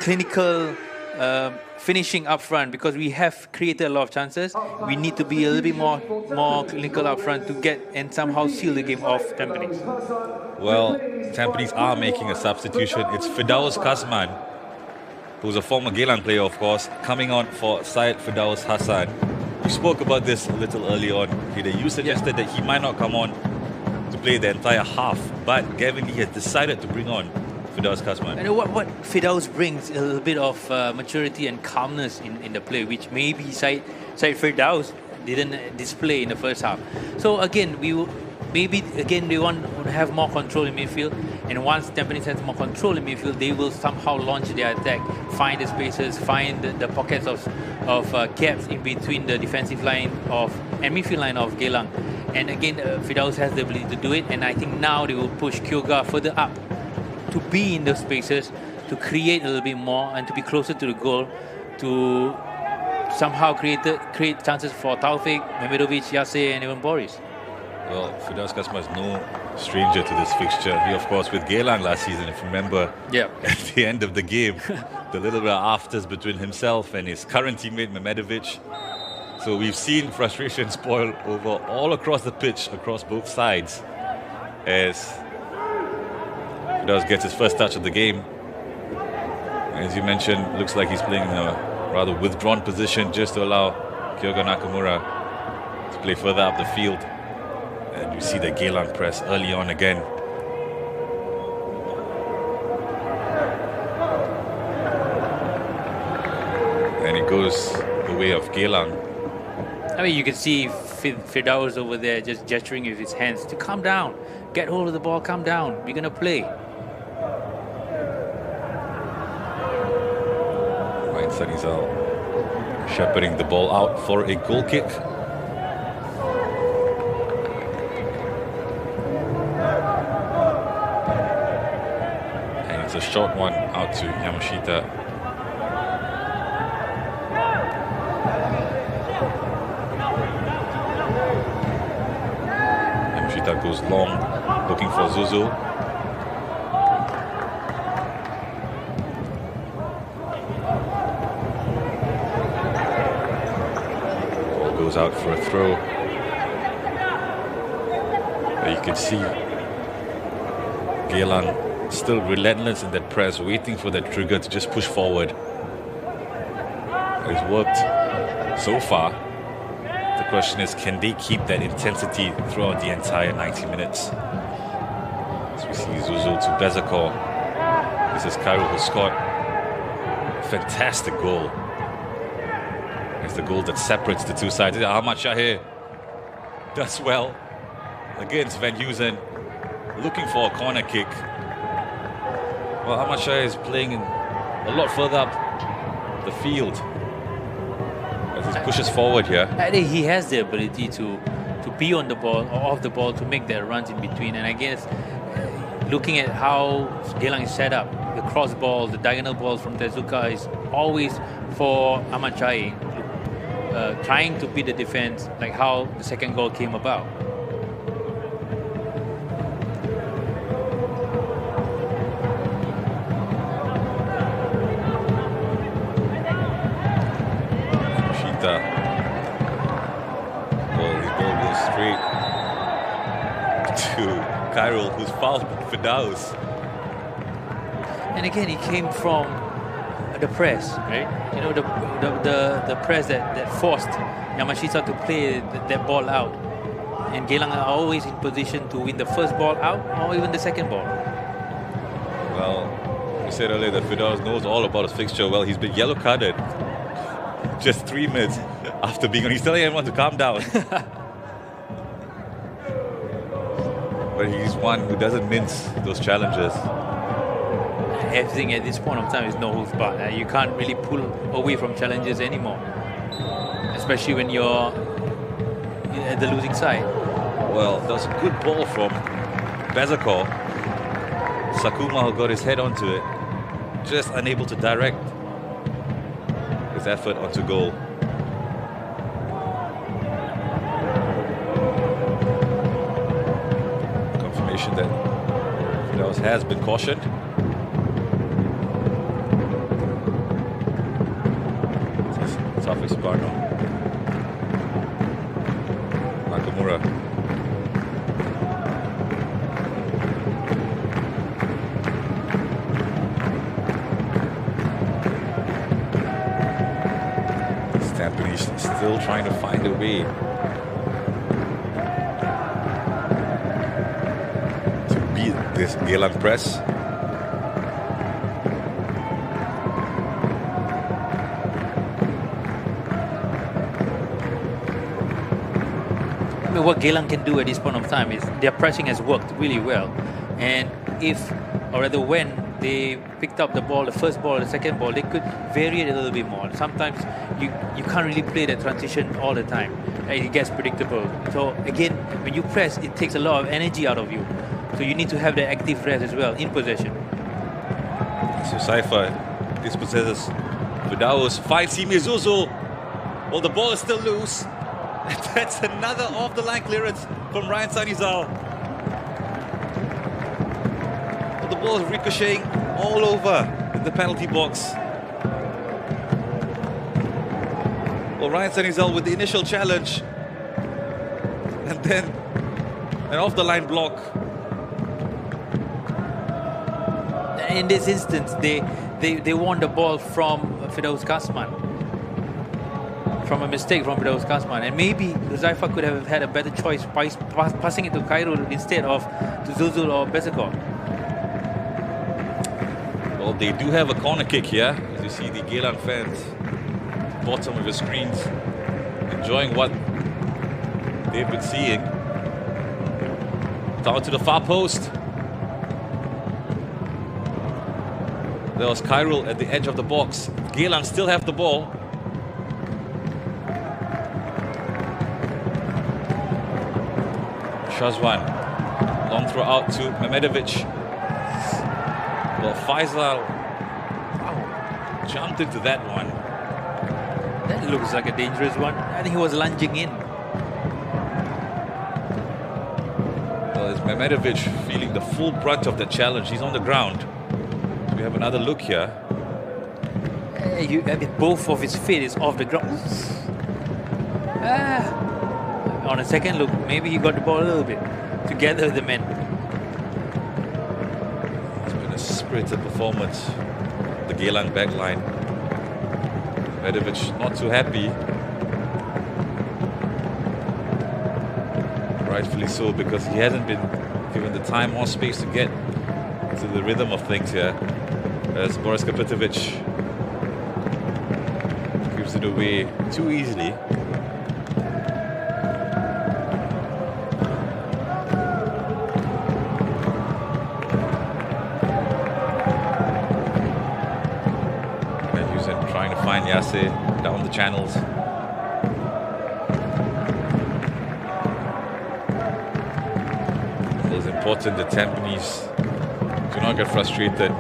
clinical finishing up front, because we have created a lot of chances. We need to be a little bit more clinical up front to get and somehow seal the game off Tampines. Well, Tampines are making a substitution. It's Firdaus Kasman, who's a former Geylang player, of course, coming on for Syed Firdaus Hassan. We spoke about this a little early on. You suggested that he might not come on to play the entire half, but Gavin Lee has decided to bring on Firdaus Kasman. And what Firdaus brings a little bit of maturity and calmness in the play, which maybe Syed Firdaus didn't display in the first half. So again, they want to have more control in midfield, and once Tampines has more control in midfield, they will somehow launch their attack, find the spaces, find the pockets of gaps in between the defensive line and midfield line of Geylang. And again, Firdaus has the ability to do it, and I think now they will push Kyoga further up to be in those spaces, to create a little bit more and to be closer to the goal, to somehow create chances for Taufik, Mehmedovic, Yasser, and even Boris. Well, Firdaus Kasman is no stranger to this fixture. He, of course, with Geylang last season, if you remember, at the end of the game, the little bit of afters between himself and his current teammate, Mehmedovic. So we've seen frustration spoil over all across the pitch, across both sides, as Firdaus gets his first touch of the game. As you mentioned, looks like he's playing in a rather withdrawn position just to allow Kyoga Nakamura to play further up the field. And you see the Geylang press early on again. And it goes the way of Geylang. I mean, you can see Firdaus over there just gesturing with his hands to calm down, get hold of the ball, calm down, we're going to play. Ryan Sanizal shepherding the ball out for a goal kick. And it's a short one out to Yamashita. Goes long, looking for Zuzu. Ball goes out for a throw. But you can see Geylang still relentless in that press, waiting for that trigger to just push forward. It's worked so far. The question is, can they keep that intensity throughout the entire 90 minutes? As we see Zuzu to Bezakor. This is Cairo who scored a fantastic goal. It's the goal that separates the two sides. Ahmad Shahir does well against Van Heusen, looking for a corner kick. Well, Ahmad Shahir is playing a lot further up the field. He pushes forward here. I think he has the ability to be on the ball or off the ball to make their runs in between. And I guess looking at how Geylang is set up, the cross ball, the diagonal balls from Tezuka is always for Ahmad Shahir, trying to beat the defense, like how the second goal came about. Cairo, who's fouled Firdaus. And again, he came from the press, right? You know, the press that forced Yamashita to play that ball out. And Geylang are always in position to win the first ball out or even the second ball. Well, we said earlier that Firdaus knows all about his fixture. Well, he's been yellow carded just 3 minutes after being on. He's telling everyone to calm down. But he's one who doesn't mince those challenges. Everything at this point of time is no holds barred. You can't really pull away from challenges anymore, especially when you're at the losing side. Well, that was a good ball from Bezakor. Sakuma, who got his head onto it, just unable to direct his effort onto goal. That Firdaus has been cautioned. Southeast Barno. Nakamura. Tampanese still trying to find a way to beat this Geylang press. I mean, what Geylang can do at this point of time is their pressing has worked really well, and if, or rather when they picked up the ball, the first ball, the second ball, they could vary it a little bit more. Sometimes you can't really play that transition all the time. It gets predictable. So again, when you press, it takes a lot of energy out of you. So you need to have that active rest as well in possession. So Saifa dispossesses Vidaus, finds Simi Zuzu. Well, the ball is still loose. That's another off-the-line clearance from Ryan Sanizal. The ball is ricocheting all over in the penalty box. Well, Ryan Sanizal with the initial challenge. And then an off-the-line block. In this instance, they won the ball from Firdaus Kasman. From a mistake from Firdaus Kasman. And maybe Huzaifa could have had a better choice by passing it to Khairul instead of to Zuzul or Bezakor. Well, they do have a corner kick here. As you see the Geylang fans, bottom of the screens, enjoying what they've been seeing. Down to the far post. There was Khairul at the edge of the box. Geylang still have the ball. Shazwan, long throw out to Mehmedovic. Well, Faisal jumped into that one. That looks like a dangerous one. I think he was lunging in. Well, it's Mehmedovic feeling the full brunt of the challenge. He's on the ground. We have another look here. I mean, both of his feet is off the ground. On a second look, maybe he got the ball a little bit to gather the men. It's been a spirited performance. The Geylang backline. Mehmedovic not too happy. Rightfully so, because he hasn't been given the time or space to get to the rhythm of things here. As Boris Kapitovic gives it away too easily. Trying to find Yasser down the channels. It is important that Tampanese do not get frustrated.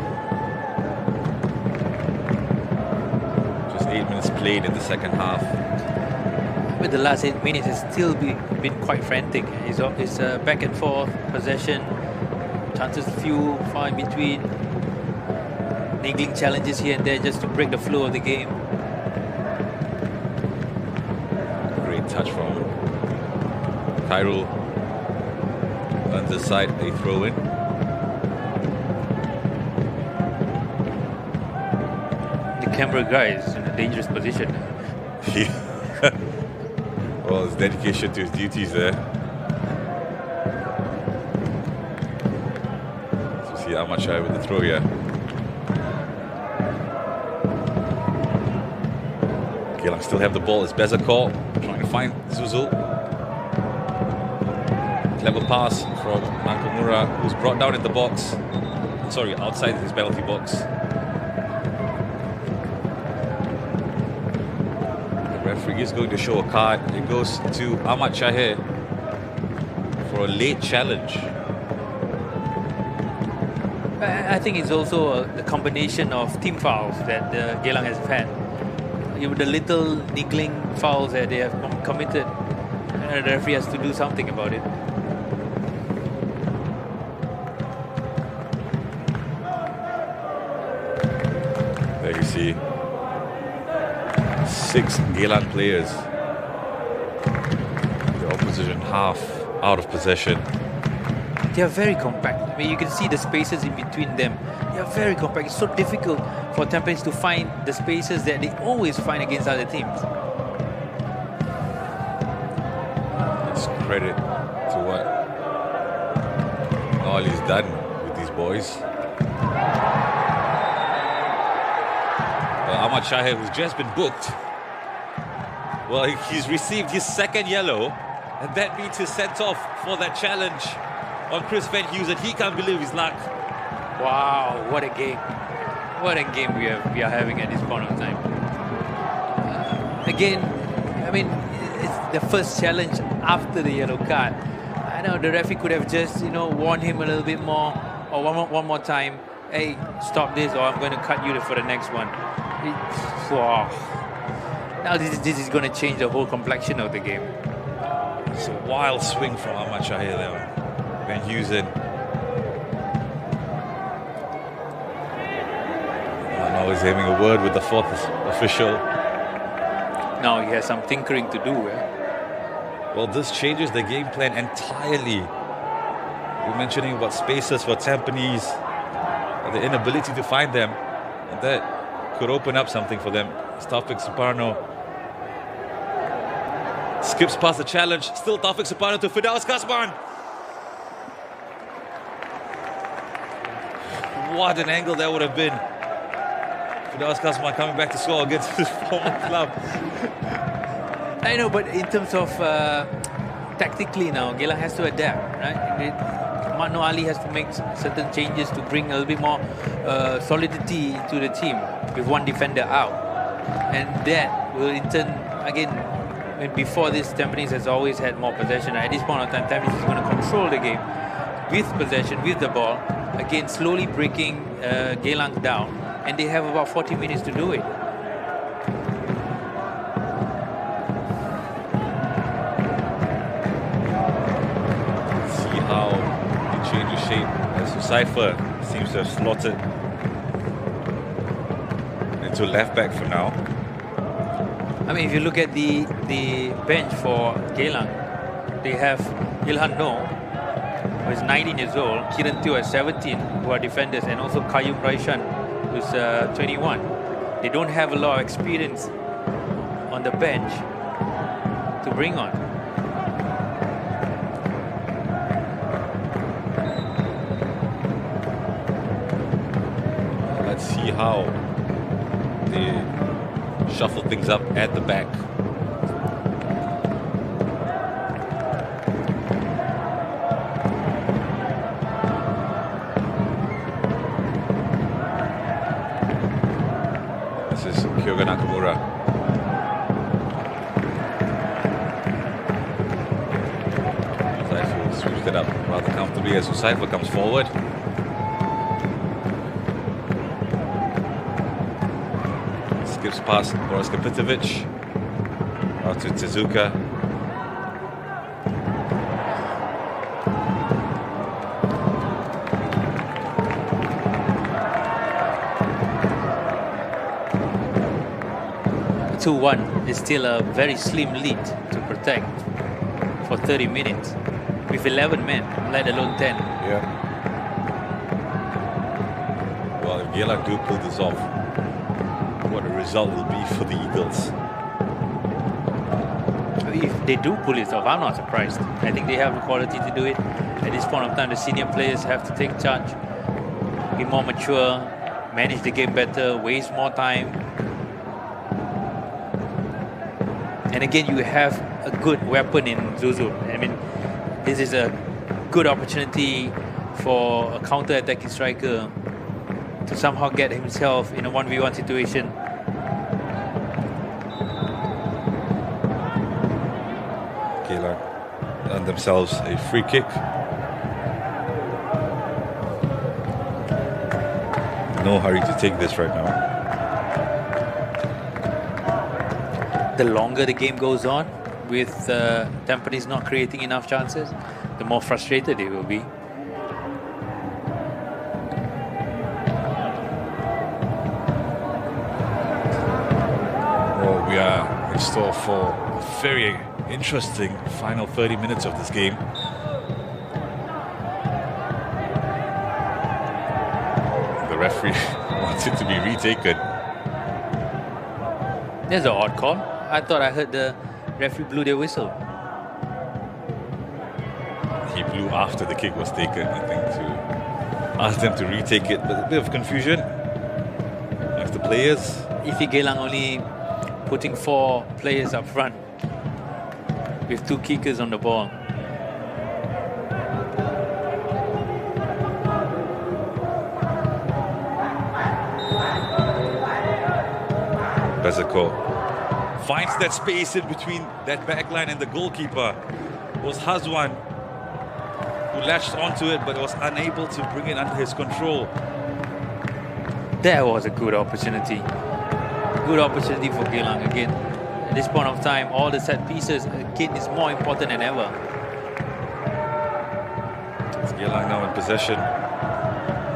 Just 8 minutes played in the second half. But the last 8 minutes has still been quite frantic. It's back and forth, possession, chances few, far in between. Niggling challenges here and there just to break the flow of the game. Great touch from Khairul. On the side, they throw in. The camera guy is in a dangerous position. Well, his dedication to his duties there. So see how much I with the throw here. Geylang still have the ball. It's Bezakor trying to find Zuzul. Clever pass from Nakamura, who's brought down in the box. Sorry, outside his penalty box. The referee is going to show a card. It goes to Ahmad Shahir for a late challenge. I think it's also a combination of team fouls that Geylang has had. With the little niggling fouls that they have committed, the referee has to do something about it. There you see 6 Geylang players. The opposition half out of possession. They are very compact. I mean, you can see the spaces in between them. They are very compact. It's so difficult for Tampines to find the spaces that they always find against other teams. It's credit to what Ollie's done with these boys. Ahmad Shahir, who's just been booked, well, he's received his second yellow, and that means he's sent off for that challenge on Chris Van Hughes, and he can't believe his luck. Wow, what a game. What a game we are having at this point of time. Again, I mean, it's the first challenge after the yellow card. I know the referee could have just, warned him a little bit more, or one more time. Hey, stop this, or I'm going to cut you for the next one. Wow. Now this is going to change the whole complexion of the game. It's a wild swing from Ahmad Shahir there. Van Heusen. Now he's having a word with the fourth official. Now he has some tinkering to do. Well, this changes the game plan entirely. You're mentioning about spaces for Tampanese, the inability to find them, and that could open up something for them. Taufik Suparno skips past the challenge. Still Taufik Suparno to Firdaus Kasman. What an angle that would have been. Firdaus Kasman coming back to score against his former club. I know, but in terms of tactically now, Geylang has to adapt, right? Mano Ali has to make certain changes to bring a little bit more solidity to the team with one defender out. And that will in turn, again, before this, Tampanese has always had more possession. At this point of time, Tampanese is going to control the game with possession, with the ball. Again, slowly breaking Geylang down. And they have about 40 minutes to do it. See how he changes shape as Cypher seems to have slotted into left back for now. I mean, if you look at the bench for Geylang, they have Ilhan Noor, who is 19 years old, Kiran Teo at 17, who are defenders, and also Qayyum Raishan, who's 21. They don't have a lot of experience on the bench to bring on. Let's see how they shuffle things up at the back. This is Kyoga Nakamura. Saifu sweeps it up rather comfortably as Saifu comes forward. Skips past Boris Kapitovic. Out to Tezuka. (2-1) is still a very slim lead to protect for 30 minutes with 11 men, let alone 10. Yeah. Well, if Geylang do pull this off, what a result will be for the Eagles. If they do pull it off, I'm not surprised. I think they have the quality to do it. At this point of time, the senior players have to take charge, be more mature, manage the game better, waste more time. And again, you have a good weapon in Zuzu. I mean, this is a good opportunity for a counter-attacking striker to somehow get himself in a 1v1 situation. Geylang earned themselves a free kick. No hurry to take this right now. The longer the game goes on, with Tampanese not creating enough chances, the more frustrated they will be. Well, we are in store for a very interesting final 30 minutes of this game. The referee wants it to be retaken. There's an odd call. I thought I heard the referee blew their whistle. He blew after the kick was taken, I think, to ask them to retake it. But a bit of confusion amongst the players. If Geylang only putting 4 players up front with 2 kickers on the ball. Bezeko finds that space in between that back line and the goalkeeper. It was Hazwan who latched onto it but was unable to bring it under his control. That was a good opportunity. Good opportunity for Geylang again. At this point of time, all the set pieces again is more important than ever. It's Geylang now in possession.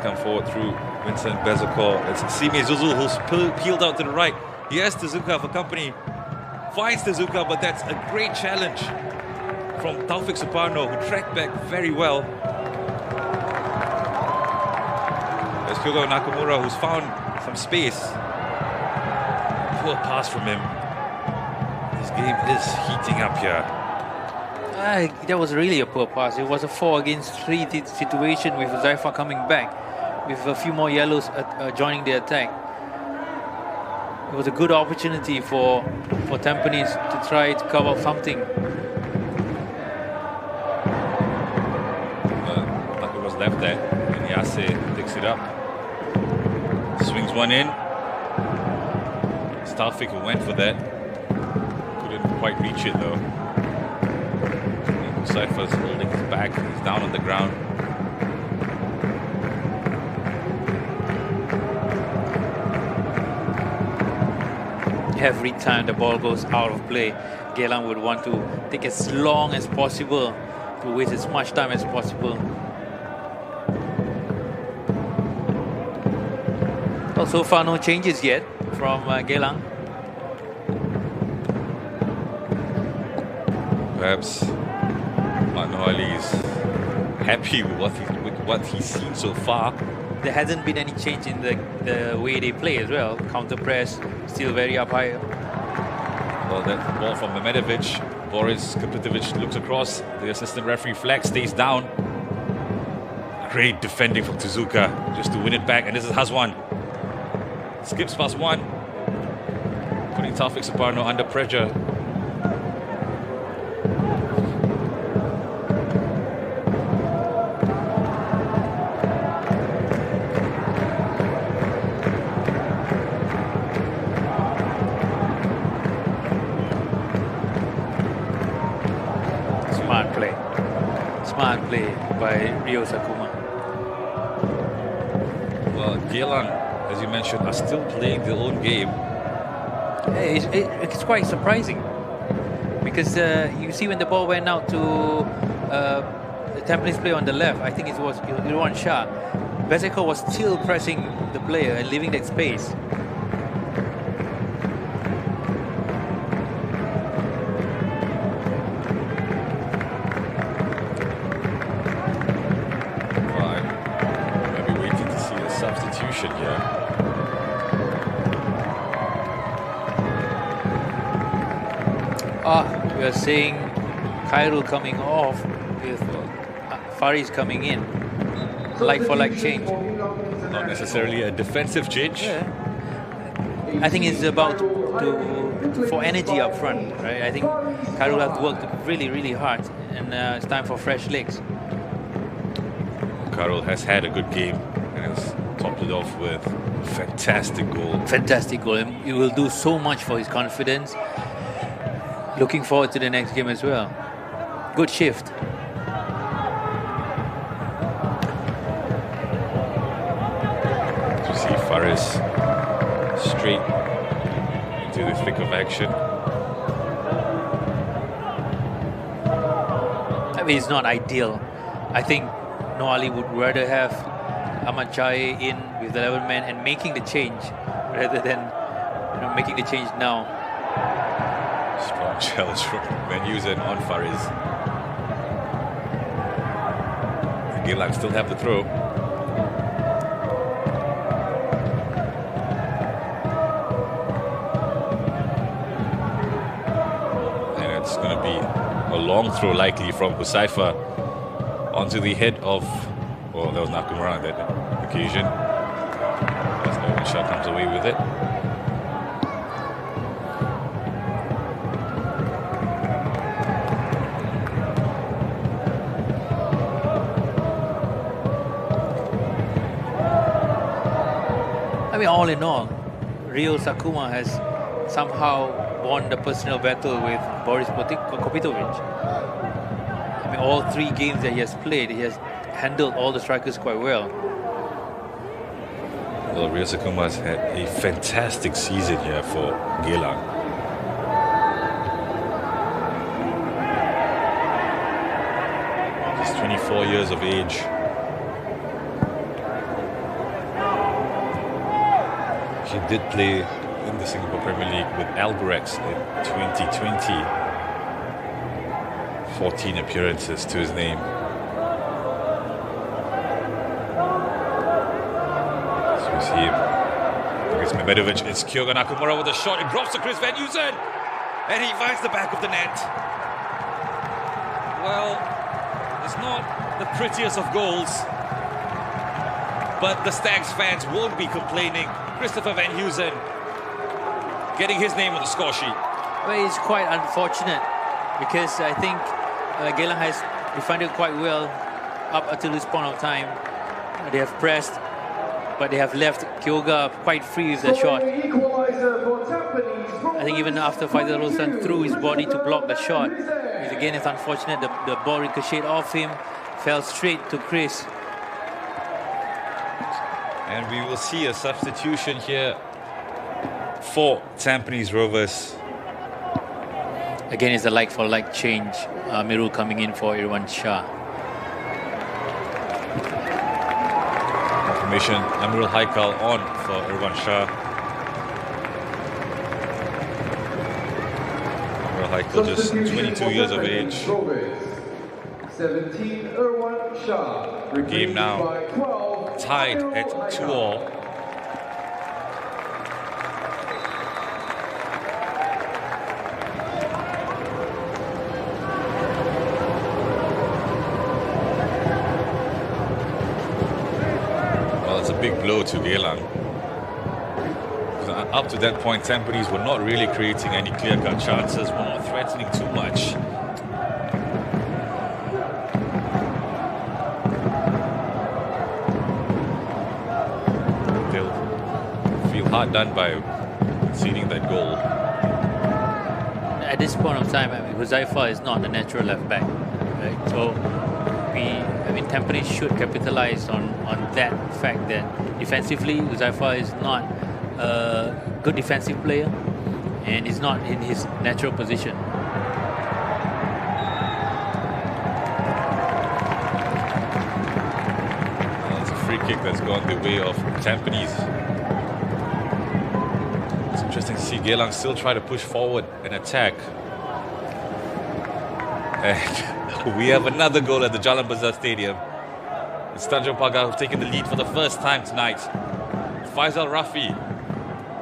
Come forward through Vincent Bezeko. It's Sime Zuzu who's peeled out to the right. He has Tezuka for company. Finds Tezuka, but that's a great challenge from Taufik Suparno, who tracked back very well. There's Kyogo Nakamura, who's found some space. Poor pass from him. This game is heating up here. That was really a poor pass. It was a 4 against 3 situation with Zaifa coming back with a few more yellows joining the attack. It was a good opportunity for Tampanese to try to cover something. Nothing was left there. And Yase picks it up. Swings one in. Taufik who went for that. Couldn't quite reach it though. Saifa's holding his back. He's down on the ground. Every time the ball goes out of play, Geylang would want to take as long as possible to waste as much time as possible. Well, so far no changes yet from Geylang. Perhaps Manoali is happy with what he's seen so far. There hasn't been any change in the way they play as well. Counter press, still very up high. Well, that ball from Mehmedovic. Boris Kapitovic looks across. The assistant referee flag stays down. Great defending from Tezuka just to win it back. And this is Hazwan. Skips past one. Putting Taufik Suparno under pressure. Smart play by Rio Sakuma. Well, Geylang, as you mentioned, are still playing their own game. It's quite surprising because you see when the ball went out to the Tampanese player on the left, I think it was Irwan Shah. Bezeko was still pressing the player and leaving that space. Here. We are seeing Khairul coming off with Faris coming in. Like for like change. Not necessarily a defensive change. Yeah. I think it's about for energy up front, right? I think Khairul has worked really, really hard, and it's time for fresh legs. Khairul has had a good game and has topped it off with a fantastic goal. Fantastic goal. And he will do so much for his confidence. Looking forward to the next game as well. Good shift. You see Faris straight into the thick of action. I mean, it's not ideal. I think Noali would rather have Ahmad Chai in with the 11 men and making the change rather than making the change now. Strong challenge from Van Heusen on Fariz. Geylang still have the throw. And it's going to be a long throw likely from Huzaifa onto the head of, well, that was Nakamura on that occasion. As Irwan Shah comes away with it. I mean, all in all, Rio Sakuma has somehow won the personal battle with Boris Kopitovic. I mean, all 3 games that he has played, he has handled all the strikers quite well. Well, Rio Sakuma has had a fantastic season here for Geylang. He's 24 years of age. He did play in the Singapore Premier League with Albirex in 2020. 14 appearances to his name. So we see him. I think it's Mehmedovic. It's Kyoga Nakamura with a shot. It drops to Chris Van Heusen. And he finds the back of the net. Well, it's not the prettiest of goals. But the Stags fans won't be complaining. Christopher Van Heusen getting his name on the score sheet. Well, it's quite unfortunate because I think Geylang has defended quite well up until this point of time. They have pressed, but they have left Kyoga quite free with the shot. I think even after Faisal Roslan threw his body to block the shot, again it's unfortunate the ball ricocheted off him, fell straight to Chris. And we will see a substitution here for Tampines Rovers. Again, it's a like-for-like change. Mirul coming in for Irwan Shah. Confirmation, Amirul Haikal on for Irwan Shah. Amirul Haikal just 22 years of age. 17 Irwan Shah. Game now tied at 2-all. Well, it's a big blow to Geylang. Up to that point, Tampanese were not really creating any clear-cut chances, were not threatening too much. Hard done by conceding that goal. At this point of time, I mean, Huzaifa is not the natural left back, right? So Tampines should capitalize on that fact that defensively, Huzaifa is not a good defensive player and is not in his natural position. Well, it's a free kick that's gone the way of Tampines. Interesting to see Geylang still try to push forward and attack. And we have another goal at the Jalan Besar Stadium. It's Tanjung Pagar who've taken the lead for the first time tonight. Faisal Rafi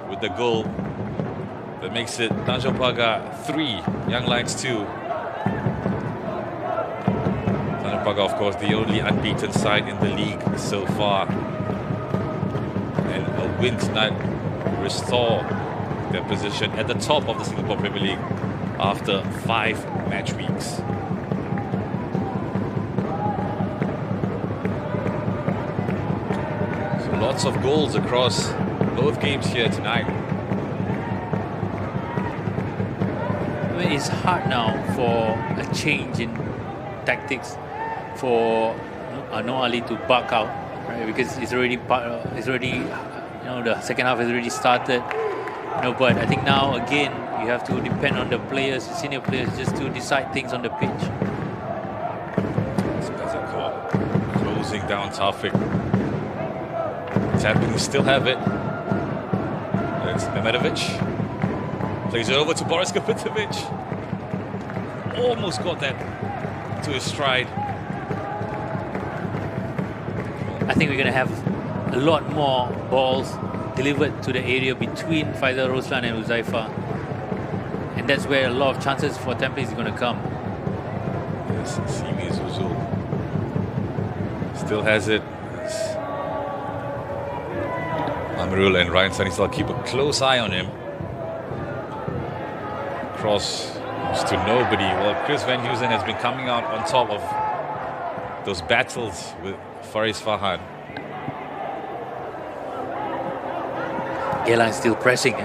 with the goal that makes it Tanjung Pagar 3, Young Lions 2. Tanjung Pagar, of course, the only unbeaten side in the league so far. And a win tonight restore their position at the top of the Singapore Premier League after 5 match weeks. So lots of goals across both games here tonight. I mean, it's hard now for a change in tactics for Noor Ali to back out, right? Because the second half has already started. But I think now again you have to depend on the players, the senior players, just to decide things on the pitch. Closing down Taufik. Tampines still have it. It's Mehmedovic. Plays it over to Boris Kapitovic. Almost got that to his stride. I think we're going to have a lot more balls delivered to the area between Faisal Roslan and Uzaifa. And that's where a lot of chances for Tampanese is going to come. Yes, Simi Zuzu still has it. Amirul and Ryan Sanisal keep a close eye on him. Cross to nobody. Well, Chris Van Heusen has been coming out on top of those battles with Faris Farhan. Geylang still pressing.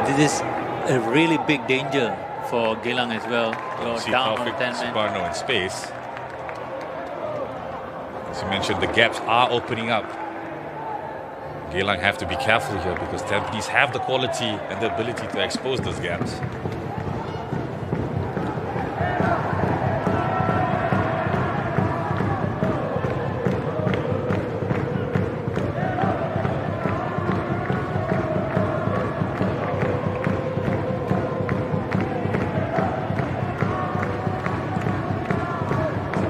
This is a really big danger for Geylang as well. You're See down on Taufik 10 men. Subarno in space. As you mentioned, the gaps are opening up. Geylang have to be careful here because Tampanese have the quality and the ability to expose those gaps.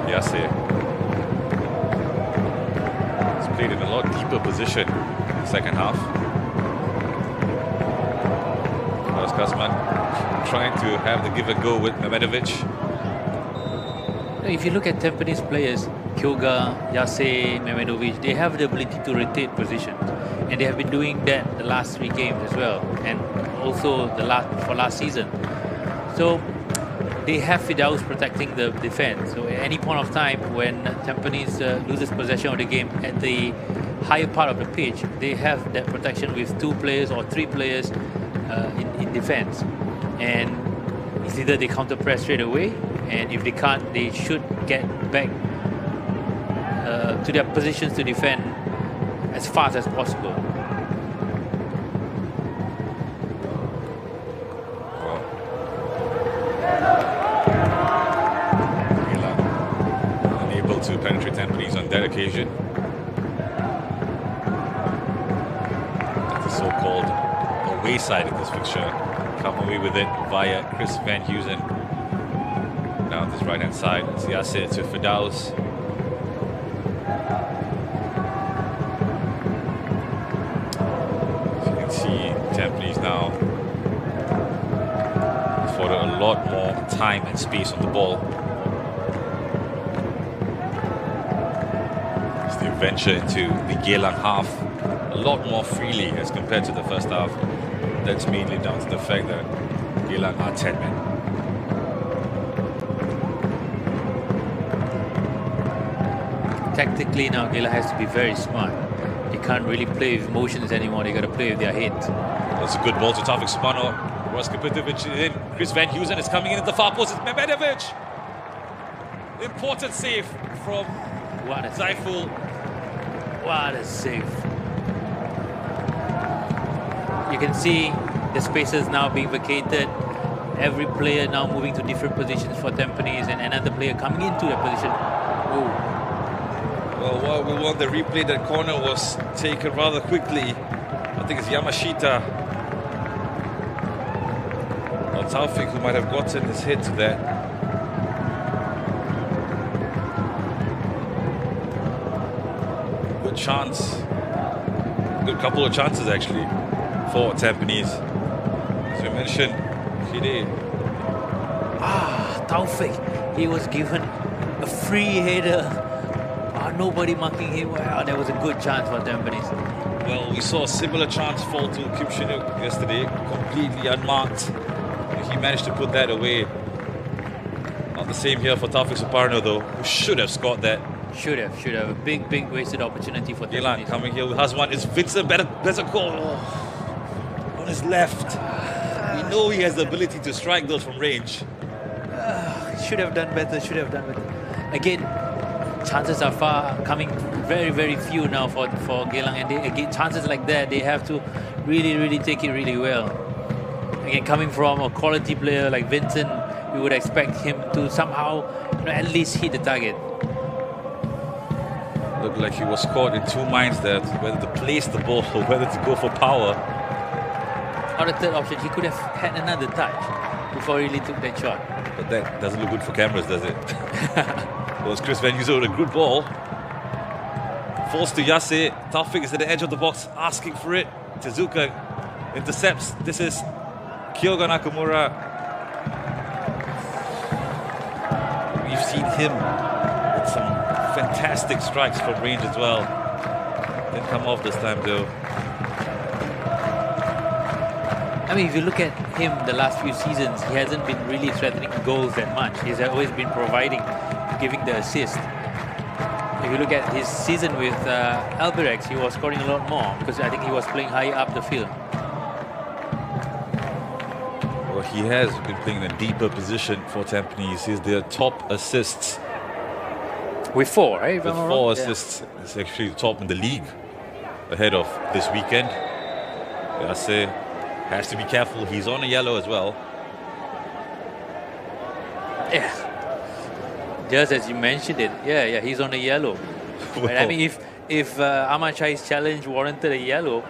Yasir. He's played in a lot deeper position in the second half. Carlos Kasman trying to have the give and go with Mehmedovic. If you look at Tampanese players, Kyoga, Yase, Mehmedovic, they have the ability to rotate positions. And they have been doing that the last 3 games as well. And also for last season. So they have Fidaus protecting the defense. So at any point of time when Tampanese loses possession of the game at the higher part of the pitch, they have that protection with 2 players or 3 players in defense. And it's either they counter press straight away, and if they can't, they should get back to their positions to defend as fast as possible. To penetrate Tampanese on that occasion. That's the so-called away side of this fixture. Come away with it via Chris Van Heusen. Down this right-hand side, it's Yasir to Fidaus. As you can see, Tampanese now afforded a lot more time and space on the ball. Venture into the Geylang half a lot more freely as compared to the first half. That's mainly down to the fact that Geylang are 10 men. Tactically now, Geylang has to be very smart. They can't really play with emotions anymore. They got to play with their heads. That's a good ball to Taufik Subarno. Boris Kapitovic in. Chris Van Heusen is coming in at the far post. It's Mehmedovic. Important save from Zaiful. What a save. You can see the spaces now being vacated. Every player now moving to different positions for Tampanese, and another player coming into their position. Ooh. Well, while we want the replay, that corner was taken rather quickly. I think it's Yamashita or Taufik who might have gotten his head to that. Good chance. Good couple of chances actually for Tampanese. As we mentioned, Khide. Taufik. He was given a free header. Nobody marking him. Wow, that was a good chance for Tampanese. Well, we saw a similar chance fall to Kim Chinook yesterday, completely unmarked. He managed to put that away. Not the same here for Taufik Subarno though, who should have scored that. Should have. A big wasted opportunity for Geylang coming here with Hazwan. Is Vincent better call on his left. We know he has the ability to strike those from range. Should have done better. Again, chances are coming very few now for Geylang, and again, chances like that, they have to really take it really well. Again, coming from a quality player like Vincent, we would expect him to somehow at least hit the target. Looked like he was caught in 2 minds there, whether to place the ball or whether to go for power. or a third option, he could have had another touch before he really took that shot. But that doesn't look good for cameras, does it? Well, it's Chris Van Uzo with a good ball. Forced to Yase. Taufik is at the edge of the box, asking for it. Tezuka intercepts. This is Kyoga Nakamura. We've seen him with some fantastic strikes from range as well. Didn't come off this time though. I mean, if you look at him the last few seasons, he hasn't been really threatening goals that much. He's always been providing, giving the assist. If you look at his season with Albirex, he was scoring a lot more because I think he was playing high up the field. Well, he has been playing in a deeper position for Tampanese. He's their top assists. With 4, right? With 4 assists. It's actually the top in the league ahead of this weekend. Yase has to be careful. He's on a yellow as well. Yeah. Just as you mentioned it, yeah, he's on a yellow. But I mean, if Ahmad Shah's challenge warranted a yellow,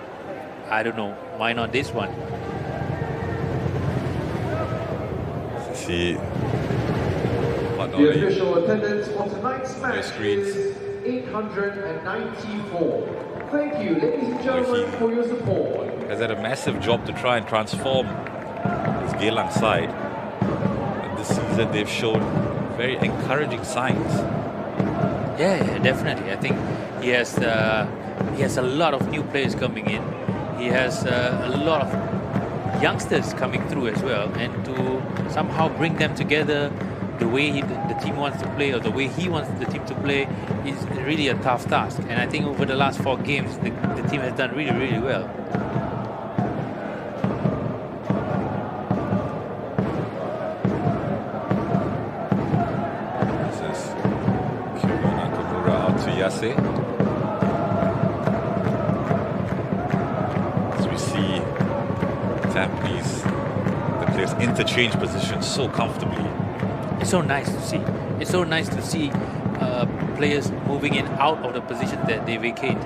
I don't know, why not this one? See, The official attendance for tonight's match screens. is 894. Thank you, ladies and gentlemen, for your support. Has had a massive job to try and transform his Geylang side. And this season they've shown very encouraging signs. Yeah, definitely. I think he has a lot of new players coming in. He has a lot of youngsters coming through as well, and to somehow bring them together the way the team wants to play, or the way he wants the team to play, is really a tough task. And I think over the last 4 games, the team has done really, really well. This is Kyogo Nakamura out to Yase. As we see Tampanese, the players interchange positions so comfortably. It's so nice to see. It's so nice to see players moving in out of the position that they vacate,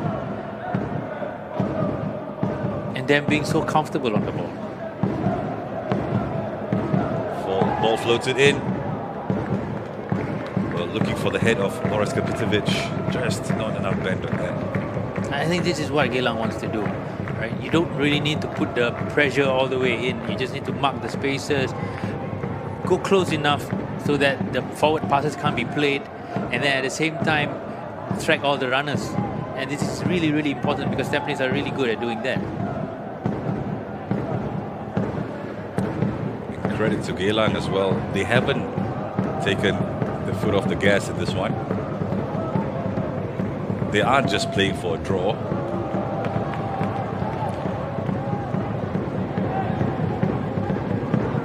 and them being so comfortable on the ball. Ball floated in. Well, looking for the head of Boris Kapitovic. Just not enough bend on that. I think this is what Geylang wants to do. Right? You don't really need to put the pressure all the way in. You just need to mark the spaces, go close enough so that the forward passes can't be played, and then at the same time track all the runners. And this is really, really important because Tampanese are really good at doing that. Credit to Geylang as well. They haven't taken the foot off the gas in this one. They aren't just playing for a draw.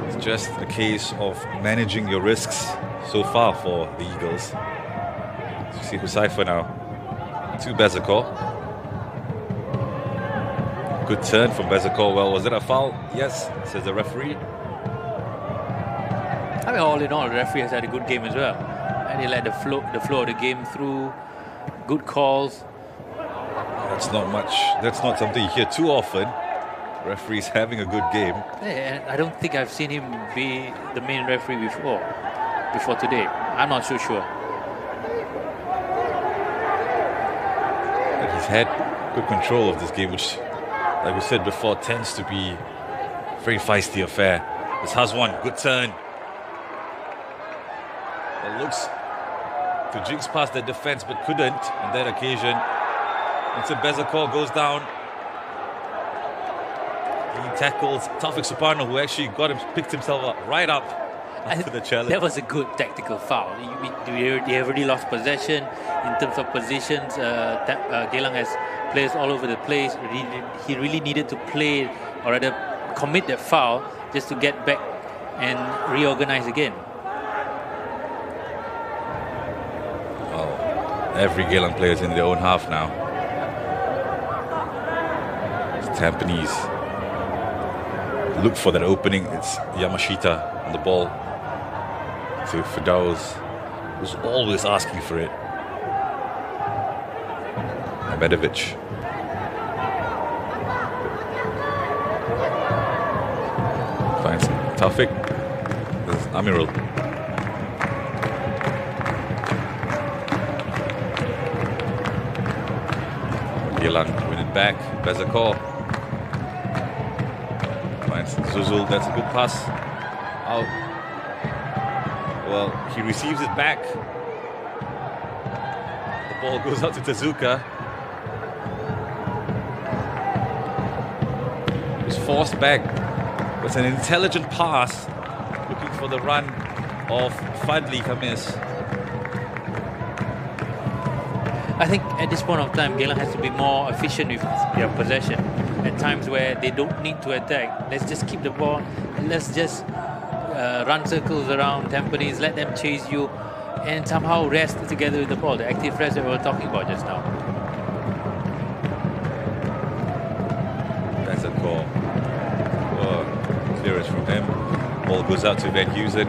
It's just a case of managing your risks so far for the Eagles. You see Husaifa now to Bezakor. Good turn from Bezakor. Well, was it a foul? Yes, says the referee. I mean, all in all, the referee has had a good game as well. And he led the flow of the game through. Good calls. That's not much. That's not something you hear too often. Referees having a good game. Yeah, and I don't think I've seen him be the main referee before today. I'm not so sure. But he's had good control of this game, which, like we said before, tends to be a very feisty affair. This has one good turn. It looks to jinx past the defense, but couldn't on that occasion. Until Bezakor goes down. He tackles Taufik Suparno, who actually picked himself up right up after the challenge. That was a good tactical foul. They have already lost possession. In terms of positions, Geylang has players all over the place. He really needed to play, or rather commit that foul, just to get back and reorganize again. Every Geylang player is in their own half now. It's Tampanese. Look for that opening. It's Yamashita on the ball to Firdaus, who's always asking for it. Ahmedovic. Taufik. This is Amirul. Geylang win it back. Bezakor finds Zuzul. That's a good pass. Out. Well, he receives it back. The ball goes out to Tezuka. It's forced back. It's an intelligent pass. Looking for the run of Fadli Khamis. I think at this point of time, Geylang has to be more efficient with their possession. At times where they don't need to attack, let's just keep the ball and let's just run circles around Tampanese, let them chase you, and somehow rest together with the ball. The active rest that we were talking about just now. That's a call. Clearance from him. Ball goes out to Van Heusen.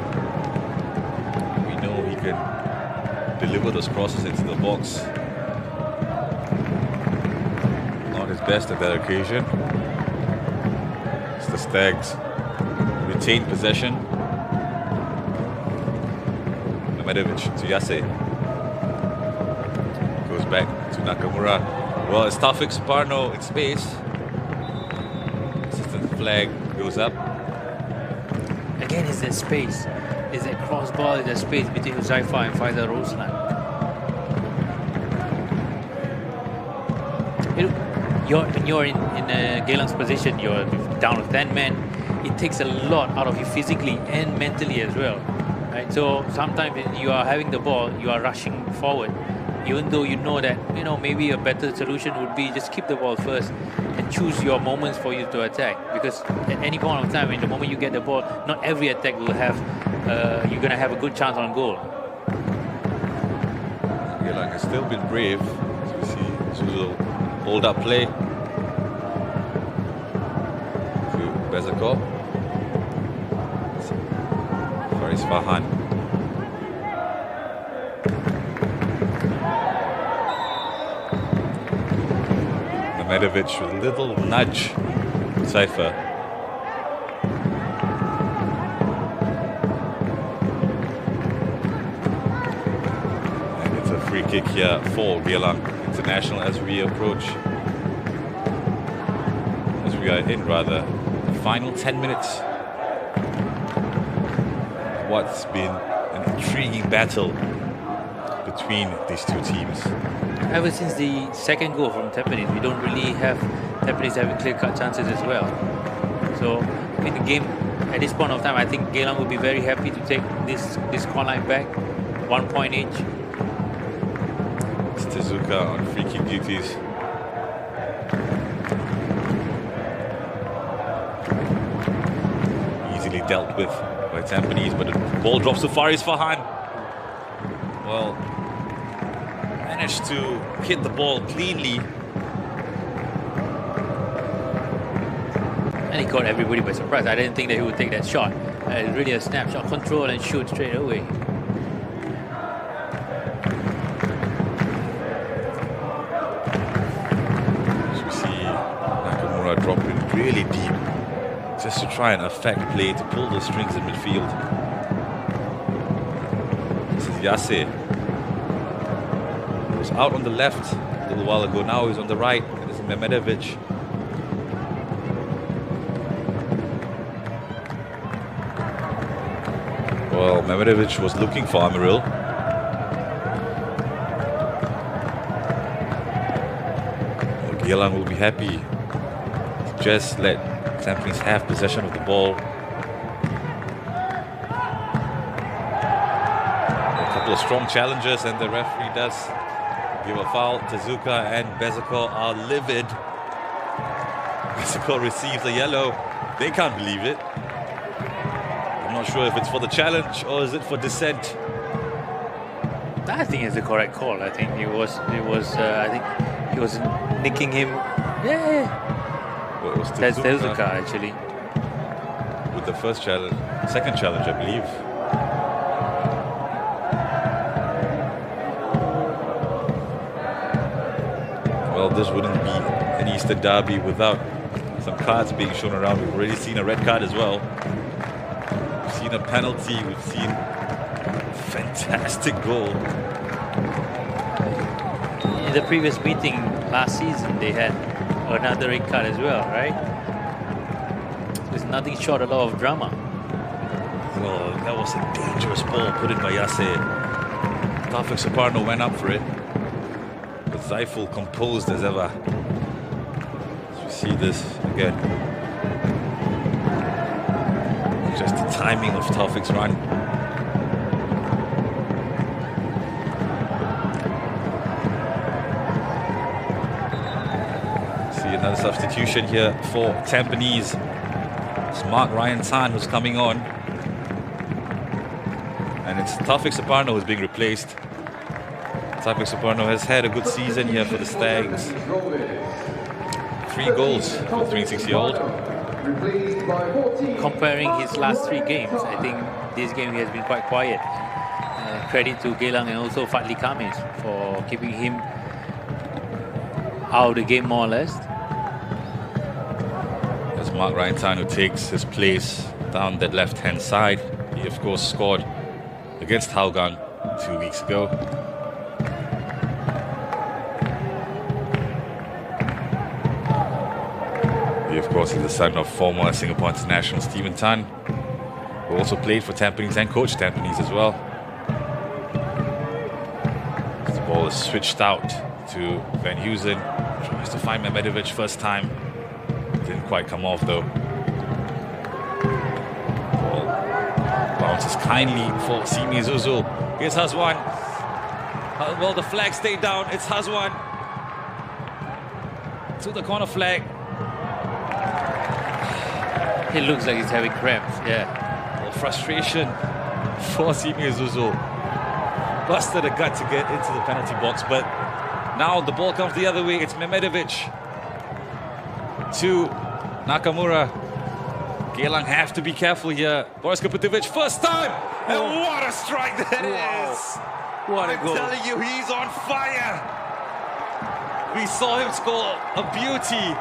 We know he can deliver those crosses into the box. Not his best at that occasion. It's the Stags retain possession. Medovic to Yase. Goes back to Nakamura. Well, it's Taufik Suparno in space. Assistant flag goes up. Again, is that space. Is that cross ball, is that space between Huzaifa and Faisal Roslan. When you're in Geylang's position, you're down with 10 men, it takes a lot out of you physically and mentally as well. Right? So sometimes when you are having the ball, you are rushing forward, even though you know that maybe a better solution would be just keep the ball first and choose your moments for you to attack. Because at any point of time, in the moment you get the ball, not every attack will have you're gonna have a good chance on goal. Geylang has still been brave. As we see Zuzul hold up play to Bezakor. Faris Farhan. Medovic with a little nudge. Cypher. And it's a free kick here for Geylang International as we approach. As we are in rather the final 10 minutes. What's been an intriguing battle between these two teams. Ever since the second goal from Tampanese, we don't really have Tampanese having clear-cut chances as well. So in the game, at this point of time, I think Geylang will be very happy to take this scoreline back, 1 point each. It's Tezuka on free kick duties. Easily dealt with by Tampanese, but the ball drops to Faris Farhan. Well, managed to hit the ball cleanly. And he caught everybody by surprise. I didn't think that he would take that shot. Really a snapshot, control and shoot straight away. As we see Nakamura dropping really deep just to try and affect play, to pull the strings in midfield. This is Yase. He was out on the left a little while ago, now he's on the right. And this is Medovic. Well, Medovic was looking for Amirul. Well, Geylang will be happy to just let Tampanese have possession of the ball. A couple of strong challenges, and the referee does give a foul. Tezuka and Bezakor are livid. Bezakor receives a yellow. They can't believe it. I'm not sure if it's for the challenge or is it for dissent. I think it's the correct call. I think I think he was nicking him. Yeah. Well, it was That's Tezuka actually. With the first challenge, second challenge, I believe. Well, this wouldn't be an Eastern derby without some cards being shown around. We've already seen a red card as well. We've seen a penalty. We've seen a fantastic goal. In the previous meeting last season, they had another red card as well, right? There's nothing short of a lot of drama. Well, that was a dangerous ball put in by Yase. Taufik Suparno went up for it. But Zaiful composed as ever. As we see this again. Just the timing of Taufik's run. See another substitution here for Tampanese. It's Mark Ryan Tan who's coming on. And it's Taufik Suparno who's being replaced. Taufik Suparno has had a good season here for the Stags. 3 goals for the 26-year-old. Comparing his last 3 games, I think this game he has been quite quiet. Credit to Geylang and also Fadli Khamis for keeping him out of the game more or less. That's Mark Ryan Tan who takes his place down that left-hand side. He of course scored against Hougang 2 weeks ago. He of course is the son of former Singapore international Stephen Tan, who also played for Tampanese and coached Tampanese as well. The ball is switched out to Van Heusen. Tries to find Mehmedovic first time. Didn't quite come off though. Ball bounces kindly for Simi Zuzu. Here's Hazwan. Well, the flag stayed down. It's Hazwan to the corner flag. He looks like he's having cramps, yeah. Well, frustration for Simi Zuzu. Busted a gut to get into the penalty box, but now the ball comes the other way. It's Mehmedovic to Nakamura. Geylang have to be careful here. Boris Kapitovic, first time! And what a strike that is! What a goal. I'm telling you, he's on fire! We saw him score a beauty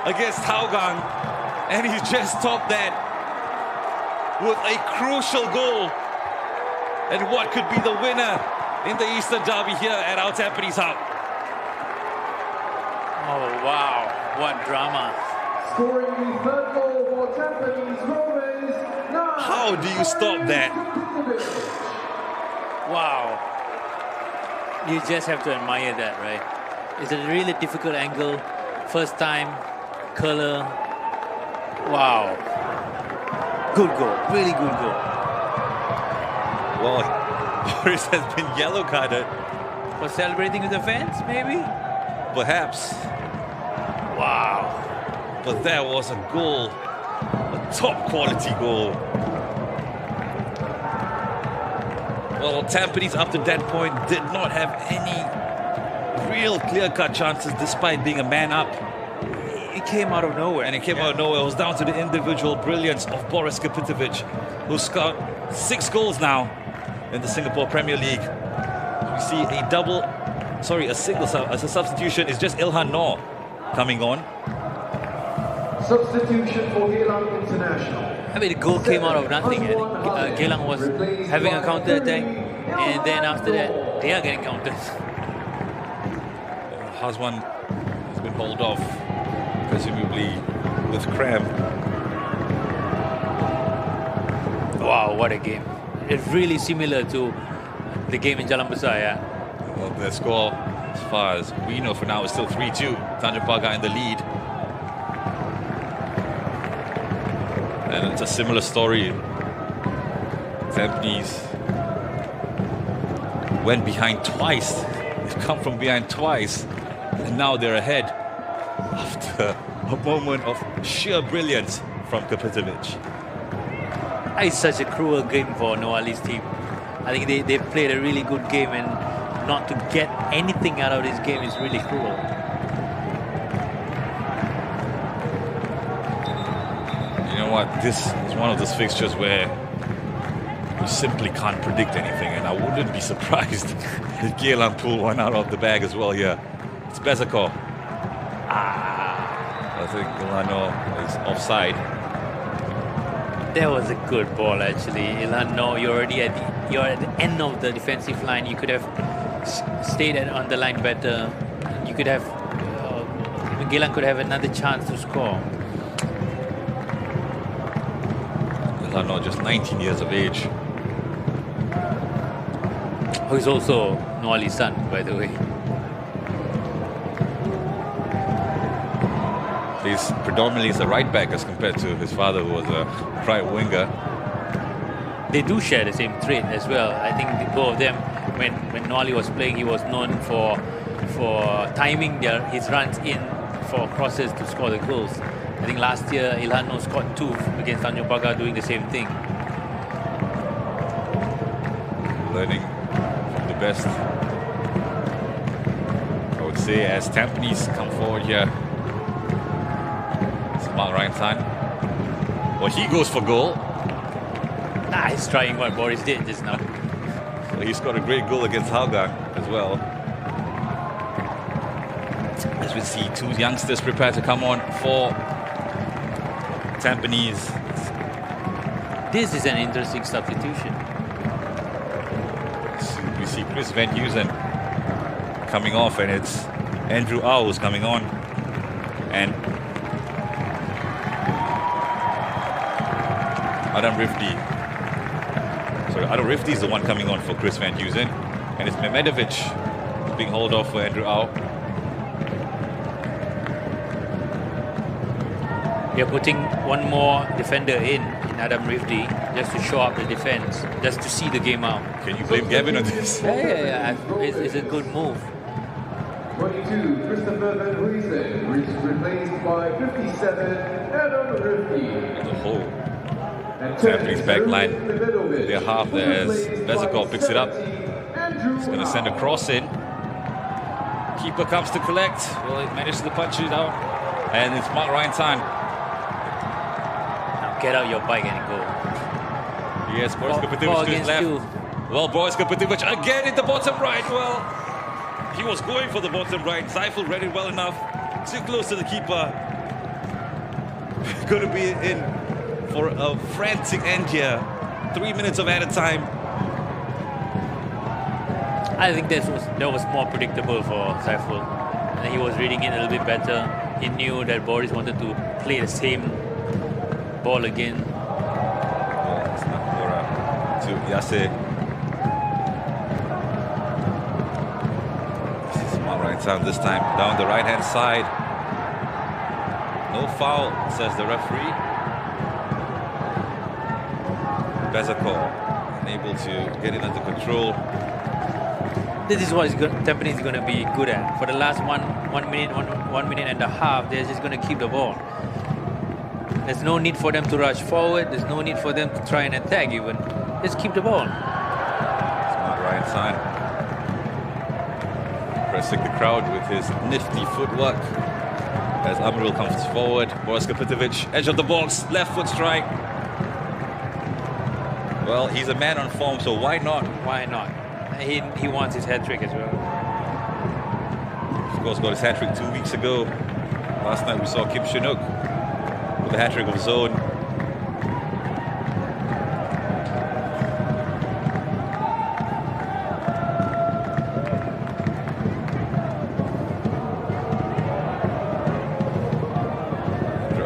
against Hougang, and he's just topped that with a crucial goal. And what could be the winner in the Eastern Derby here at our Tampanese Hub? Oh, wow. What drama. Scoring the 3rd goal for Tampines Rovers. How do you stop that? Wow. You just have to admire that, right? It's a really difficult angle. First time, color. Wow. Good goal. Really good goal. Well, Boris has been yellow carded. For celebrating with the fans, maybe? Perhaps. Wow. But that was a goal. A top quality goal. Well, Tampanese up to that point did not have any real clear-cut chances despite being a man up. It came out of nowhere. And it came out of nowhere. It was down to the individual brilliance of Boris Kapitovic, who scored 6 goals now in the Singapore Premier League. We see a single as a substitution is just Ilhan Noor coming on. Substitution for Geylang International. I mean, the goal came out of nothing. Geylang was having a counter-attack, and then after that, they are getting counters. Hazwan has been hauled off, presumably with cramp. Wow, what a game. It's really similar to the game in Jalan Besar, yeah? Well, the score, as far as we know for now, is still 3-2. Tanjung Pagar in the lead. And it's a similar story. Tampanese went behind twice. They've come from behind twice. And now they're ahead after a moment of sheer brilliance from Kapitovic. It's such a cruel game for Noali's team. I think they played a really good game, and not to get anything out of this game is really cruel. You know what? This is one of those fixtures where you simply can't predict anything, and I wouldn't be surprised if Geylang pull one out of the bag as well here. It's Bezakor. I think Ilano is offside. That was a good ball, actually. Ilhan, no, you're at the end of the defensive line. You could have stayed on the line better. You could have Geylang could have another chance to score. Ilhan, just 19 years of age. Who is also Noali's son, by the way. He's predominantly as a right back as compared to his father, who was a right winger. They do share the same trait as well. I think the both of them, when Noali was playing, he was known for timing his runs in for crosses to score the goals. I think last year Ilhan scored 2 against Tanjung Pagar doing the same thing. Learning from the best, I would say, as Tampanese come forward here. Mark Ryan. Well, he goes for goal. He's trying what Boris did just now. Well, he scored a great goal against Hougang as well. As we see 2 youngsters prepare to come on for Tampanese. This is an interesting substitution. We see Chris Van Heusen coming off, and it's Andrew Au who's coming on. And Adam Rifty is the one coming on for Chris Van Heusen, and it's Mehmedovic being hauled off for Andrew Au. They're putting one more defender in Adam Rifty, just to show up the defense, just to see the game out. Can you blame Gavin on this? Yeah. It's a good move. 22, Christopher Van Huysen, replaced by 57, Adam Rifty. The whole Tampanese back line, their half there as MediaCorp picks it up. He's going to send a cross in. Keeper comes to collect. Well, he manages to punch it out. And it's Mark Ryan time. Now get out your bike and go. Yes, Boris Kapitivic to his left. 2. Well, Boris Kapitivic again in the bottom right. Well, he was going for the bottom right. Zaiful read it well enough. Too close to the keeper. Going to be in for a frantic end here. 3 minutes of added time. I think that was more predictable for Zaiful. And he was reading it a little bit better. He knew that Boris wanted to play the same ball again. It's Nakamura to Yase. This is Mark Ryan time this time. Down the right-hand side. No foul, says the referee. MediaCorp unable to get it under control. This is what Tampanese is going to be good at. For the last one minute and a half, they're just going to keep the ball. There's no need for them to rush forward. There's no need for them to try and attack even. Just keep the ball. Smart right side. Pressing the crowd with his nifty footwork. As Amrul comes forward, Boris Kapitivic, edge of the box, left foot strike. Well, he's a man on form, so why not? Why not? He wants his hat-trick as well. Of course, got his hat-trick 2 weeks ago. Last night we saw Kim Chinook with a hat-trick of his own.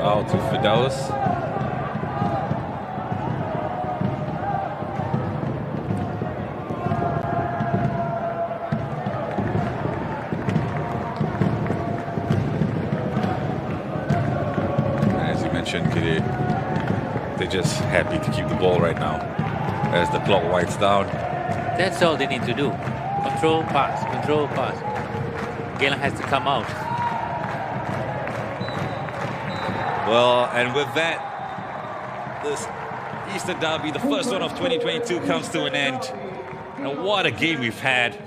Out to Fidelis. They're just happy to keep the ball right now as the clock winds down. That's all they need to do. Control, pass, control, pass. Geylang has to come out. Well, and with that, this Eastern Derby, the first one of 2022, comes to an end. And what a game we've had.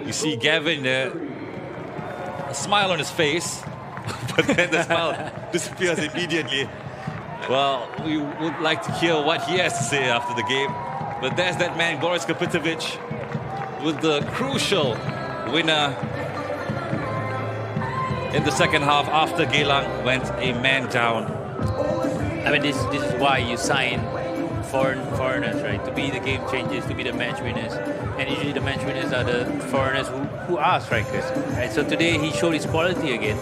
You see Gavin, a smile on his face, but then the smile disappears immediately. Well, we would like to hear what he has to say after the game. But there's that man, Boris Kapitivic, with the crucial winner in the second half after Geylang went a man down. I mean, this is why you sign foreigners, right? To be the game changers, to be the match winners. And usually the match winners are the foreigners who are strikers, right? So today he showed his quality again.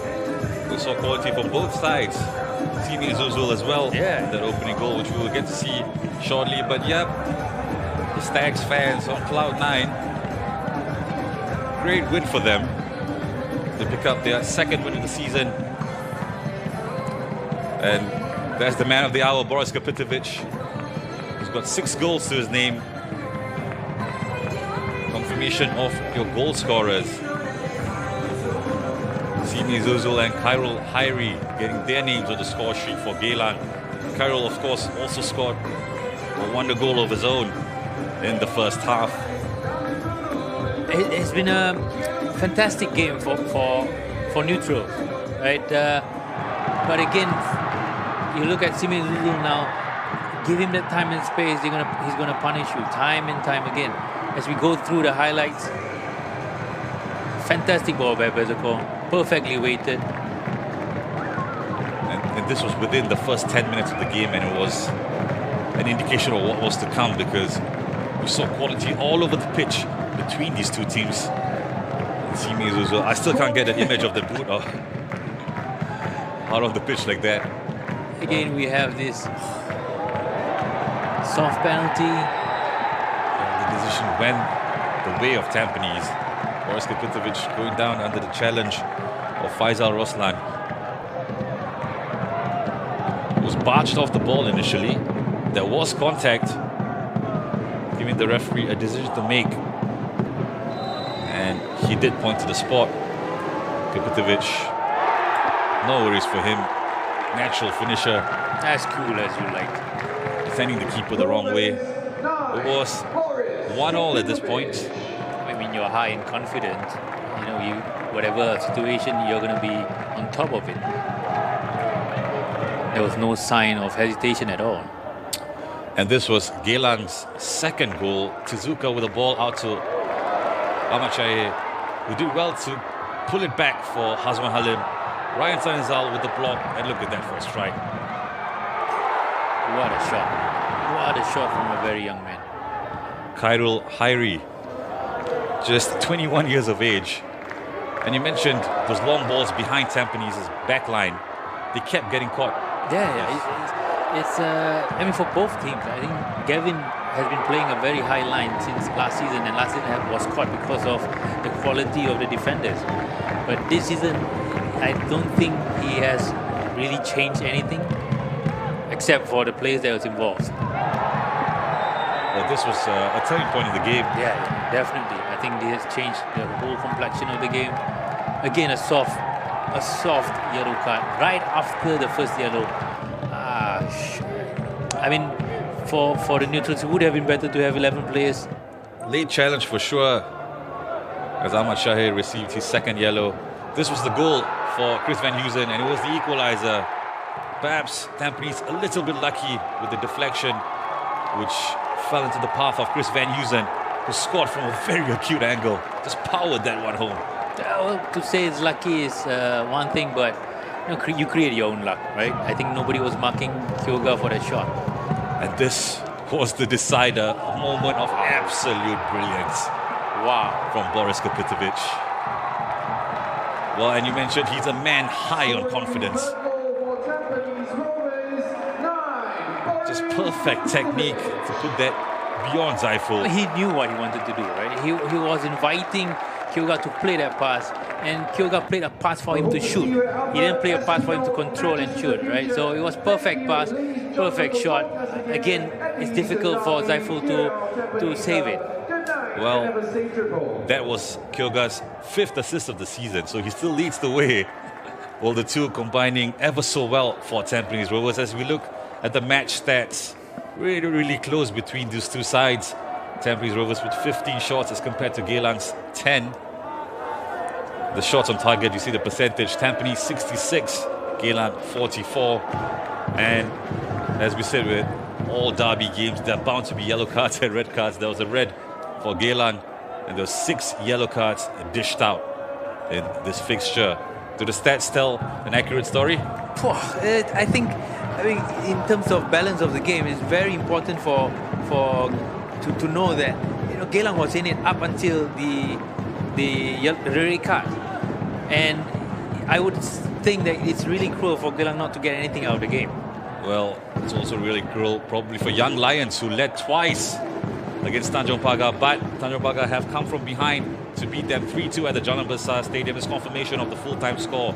We saw quality from both sides. Simi Zuzul as well. Yeah. That opening goal, which we will get to see shortly. But yeah, the Stags fans on cloud 9. Great win for them. They pick up their second win of the season. And there's the man of the hour, Boris Kapitovic. He's got 6 goals to his name. Confirmation of your goal scorers. Simi Zuzul and Khairul Hairi getting their names on the score sheet for Geylang. Khairul, of course, also scored a wonder goal of his own in the first half. It's been a fantastic game for neutrals, right? But again, you look at Simi Zuzul now. Give him that time and space. He's gonna punish you time and time again. As we go through the highlights, fantastic ball by Bezakor, perfectly weighted. And this was within the first 10 minutes of the game, and it was an indication of what was to come, because we saw quality all over the pitch between these two teams. Simi Zuzul, I still can't get an image of the boot out of the pitch like that. Again, we have this soft penalty. The decision went the way of Tampanese. Boris Kapitovic going down under the challenge of Faisal Roslan. Was barged off the ball initially. There was contact, giving the referee a decision to make. And he did point to the spot. Kapitovic, no worries for him. Natural finisher. As cool as you like. Defending the keeper the wrong way. It was 1-1 at this point. I mean, you're high in confidence. You know, whatever situation, you're going to be on top of it. There was no sign of hesitation at all. And this was Geylang's second goal. Tezuka with the ball out to Ahmad Shahir, who did well to pull it back for Hazwan Halim. Ryan Sanizal with the block, and look at that for a strike. What a shot. What a shot from a very young man. Khairul Hairi, just 21 years of age. And you mentioned those long balls behind Tampanese's back line. They kept getting caught. Yeah. I mean, for both teams, I think Gavin has been playing a very high line since last season, and last season was caught because of the quality of the defenders. But this season, I don't think he has really changed anything, except for the players that was involved. Well, this was a turning point in the game. Yeah, definitely. I think he has changed the whole complexion of the game. Again, a soft yellow card right after the first yellow. I mean, for the neutrals, it would have been better to have 11 players. Late challenge for sure, as Ahmad Shahir received his second yellow. This was the goal for Chris Van Heusen, and it was the equalizer. Perhaps Tampanese a little bit lucky with the deflection, which fell into the path of Chris Van Heusen, who scored from a very acute angle. Just powered that one home. To say it's lucky is one thing, but you create your own luck, right? I think nobody was marking Kyoga for that shot. And this was the decider, a moment of absolute brilliance. Wow. From Boris Kapitovic. Well, and you mentioned he's a man high on confidence. Just perfect technique to put that beyond Zaiful. He knew what he wanted to do, right? He was inviting Kyoga to play that pass, and Kyoga played a pass for him to shoot. He didn't play a pass for him to control and shoot, right? So it was perfect pass, perfect shot. Again, it's difficult for Zaiful to save it. Well, that was Kyoga's 5th assist of the season, so he still leads the way. Well, the two combining ever so well for Tampines Rovers. As we look at the match stats, really close between these two sides. Tampines Rovers with 15 shots as compared to Geylang's 10. The shots on target, you see the percentage. Tampines 66, Geylang 44. And as we said, with all derby games, there are bound to be yellow cards and red cards. There was a red for Geylang, and there were 6 yellow cards dished out in this fixture. Do the stats tell an accurate story? I think I mean, in terms of balance of the game, it's very important to know that Geylang was in it up until the red card, and I would think that it's really cruel for Geylang not to get anything out of the game. Well, it's also really cruel probably for Young Lions, who led twice against Tanjong Pagar, but Tanjong Pagar have come from behind to beat them 3-2 at the Jalan Besar Stadium. It's confirmation of the full-time score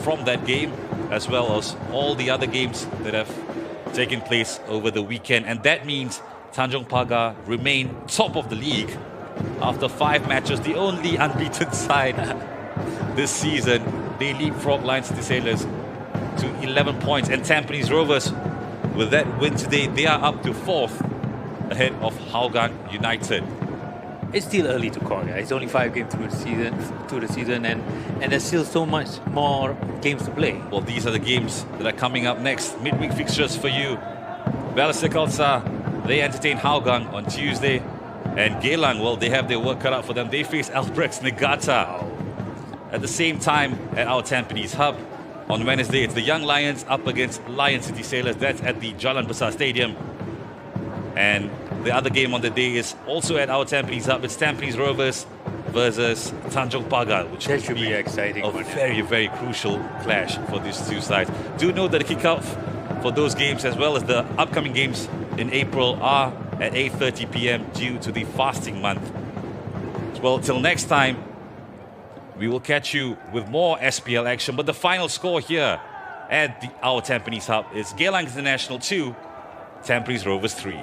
from that game, as well as all the other games that have taken place over the weekend. And that means Tanjong Pagar remain top of the league after 5 matches, the only unbeaten side this season. They leapfrog Lion City Sailors to 11 points, and Tampines Rovers, with that win today, they are up to 4th ahead of Hougang United. It's still early to call. Yeah. It's only 5 games through the season, and there's still so much more games to play. Well, these are the games that are coming up next. Midweek fixtures for you. Balestier Khalsa, they entertain Hougang on Tuesday, and Geylang, well, they have their work cut out for them. They face Albrechts Negata at the same time at our Tampines hub. On Wednesday, it's the Young Lions up against Lion City Sailors. That's at the Jalan Besar Stadium. And the other game on the day is also at our Tampines hub. It's Tampines Rovers versus Tanjong Pagar, which should be exciting. A very, very crucial clash for these two sides. Do note that the kickoff for those games, as well as the upcoming games in April, are at 8:30 p.m. due to the fasting month. Well, till next time, we will catch you with more SPL action. But the final score here at our Tampines hub is Geylang International 2, Tampines Rovers 3.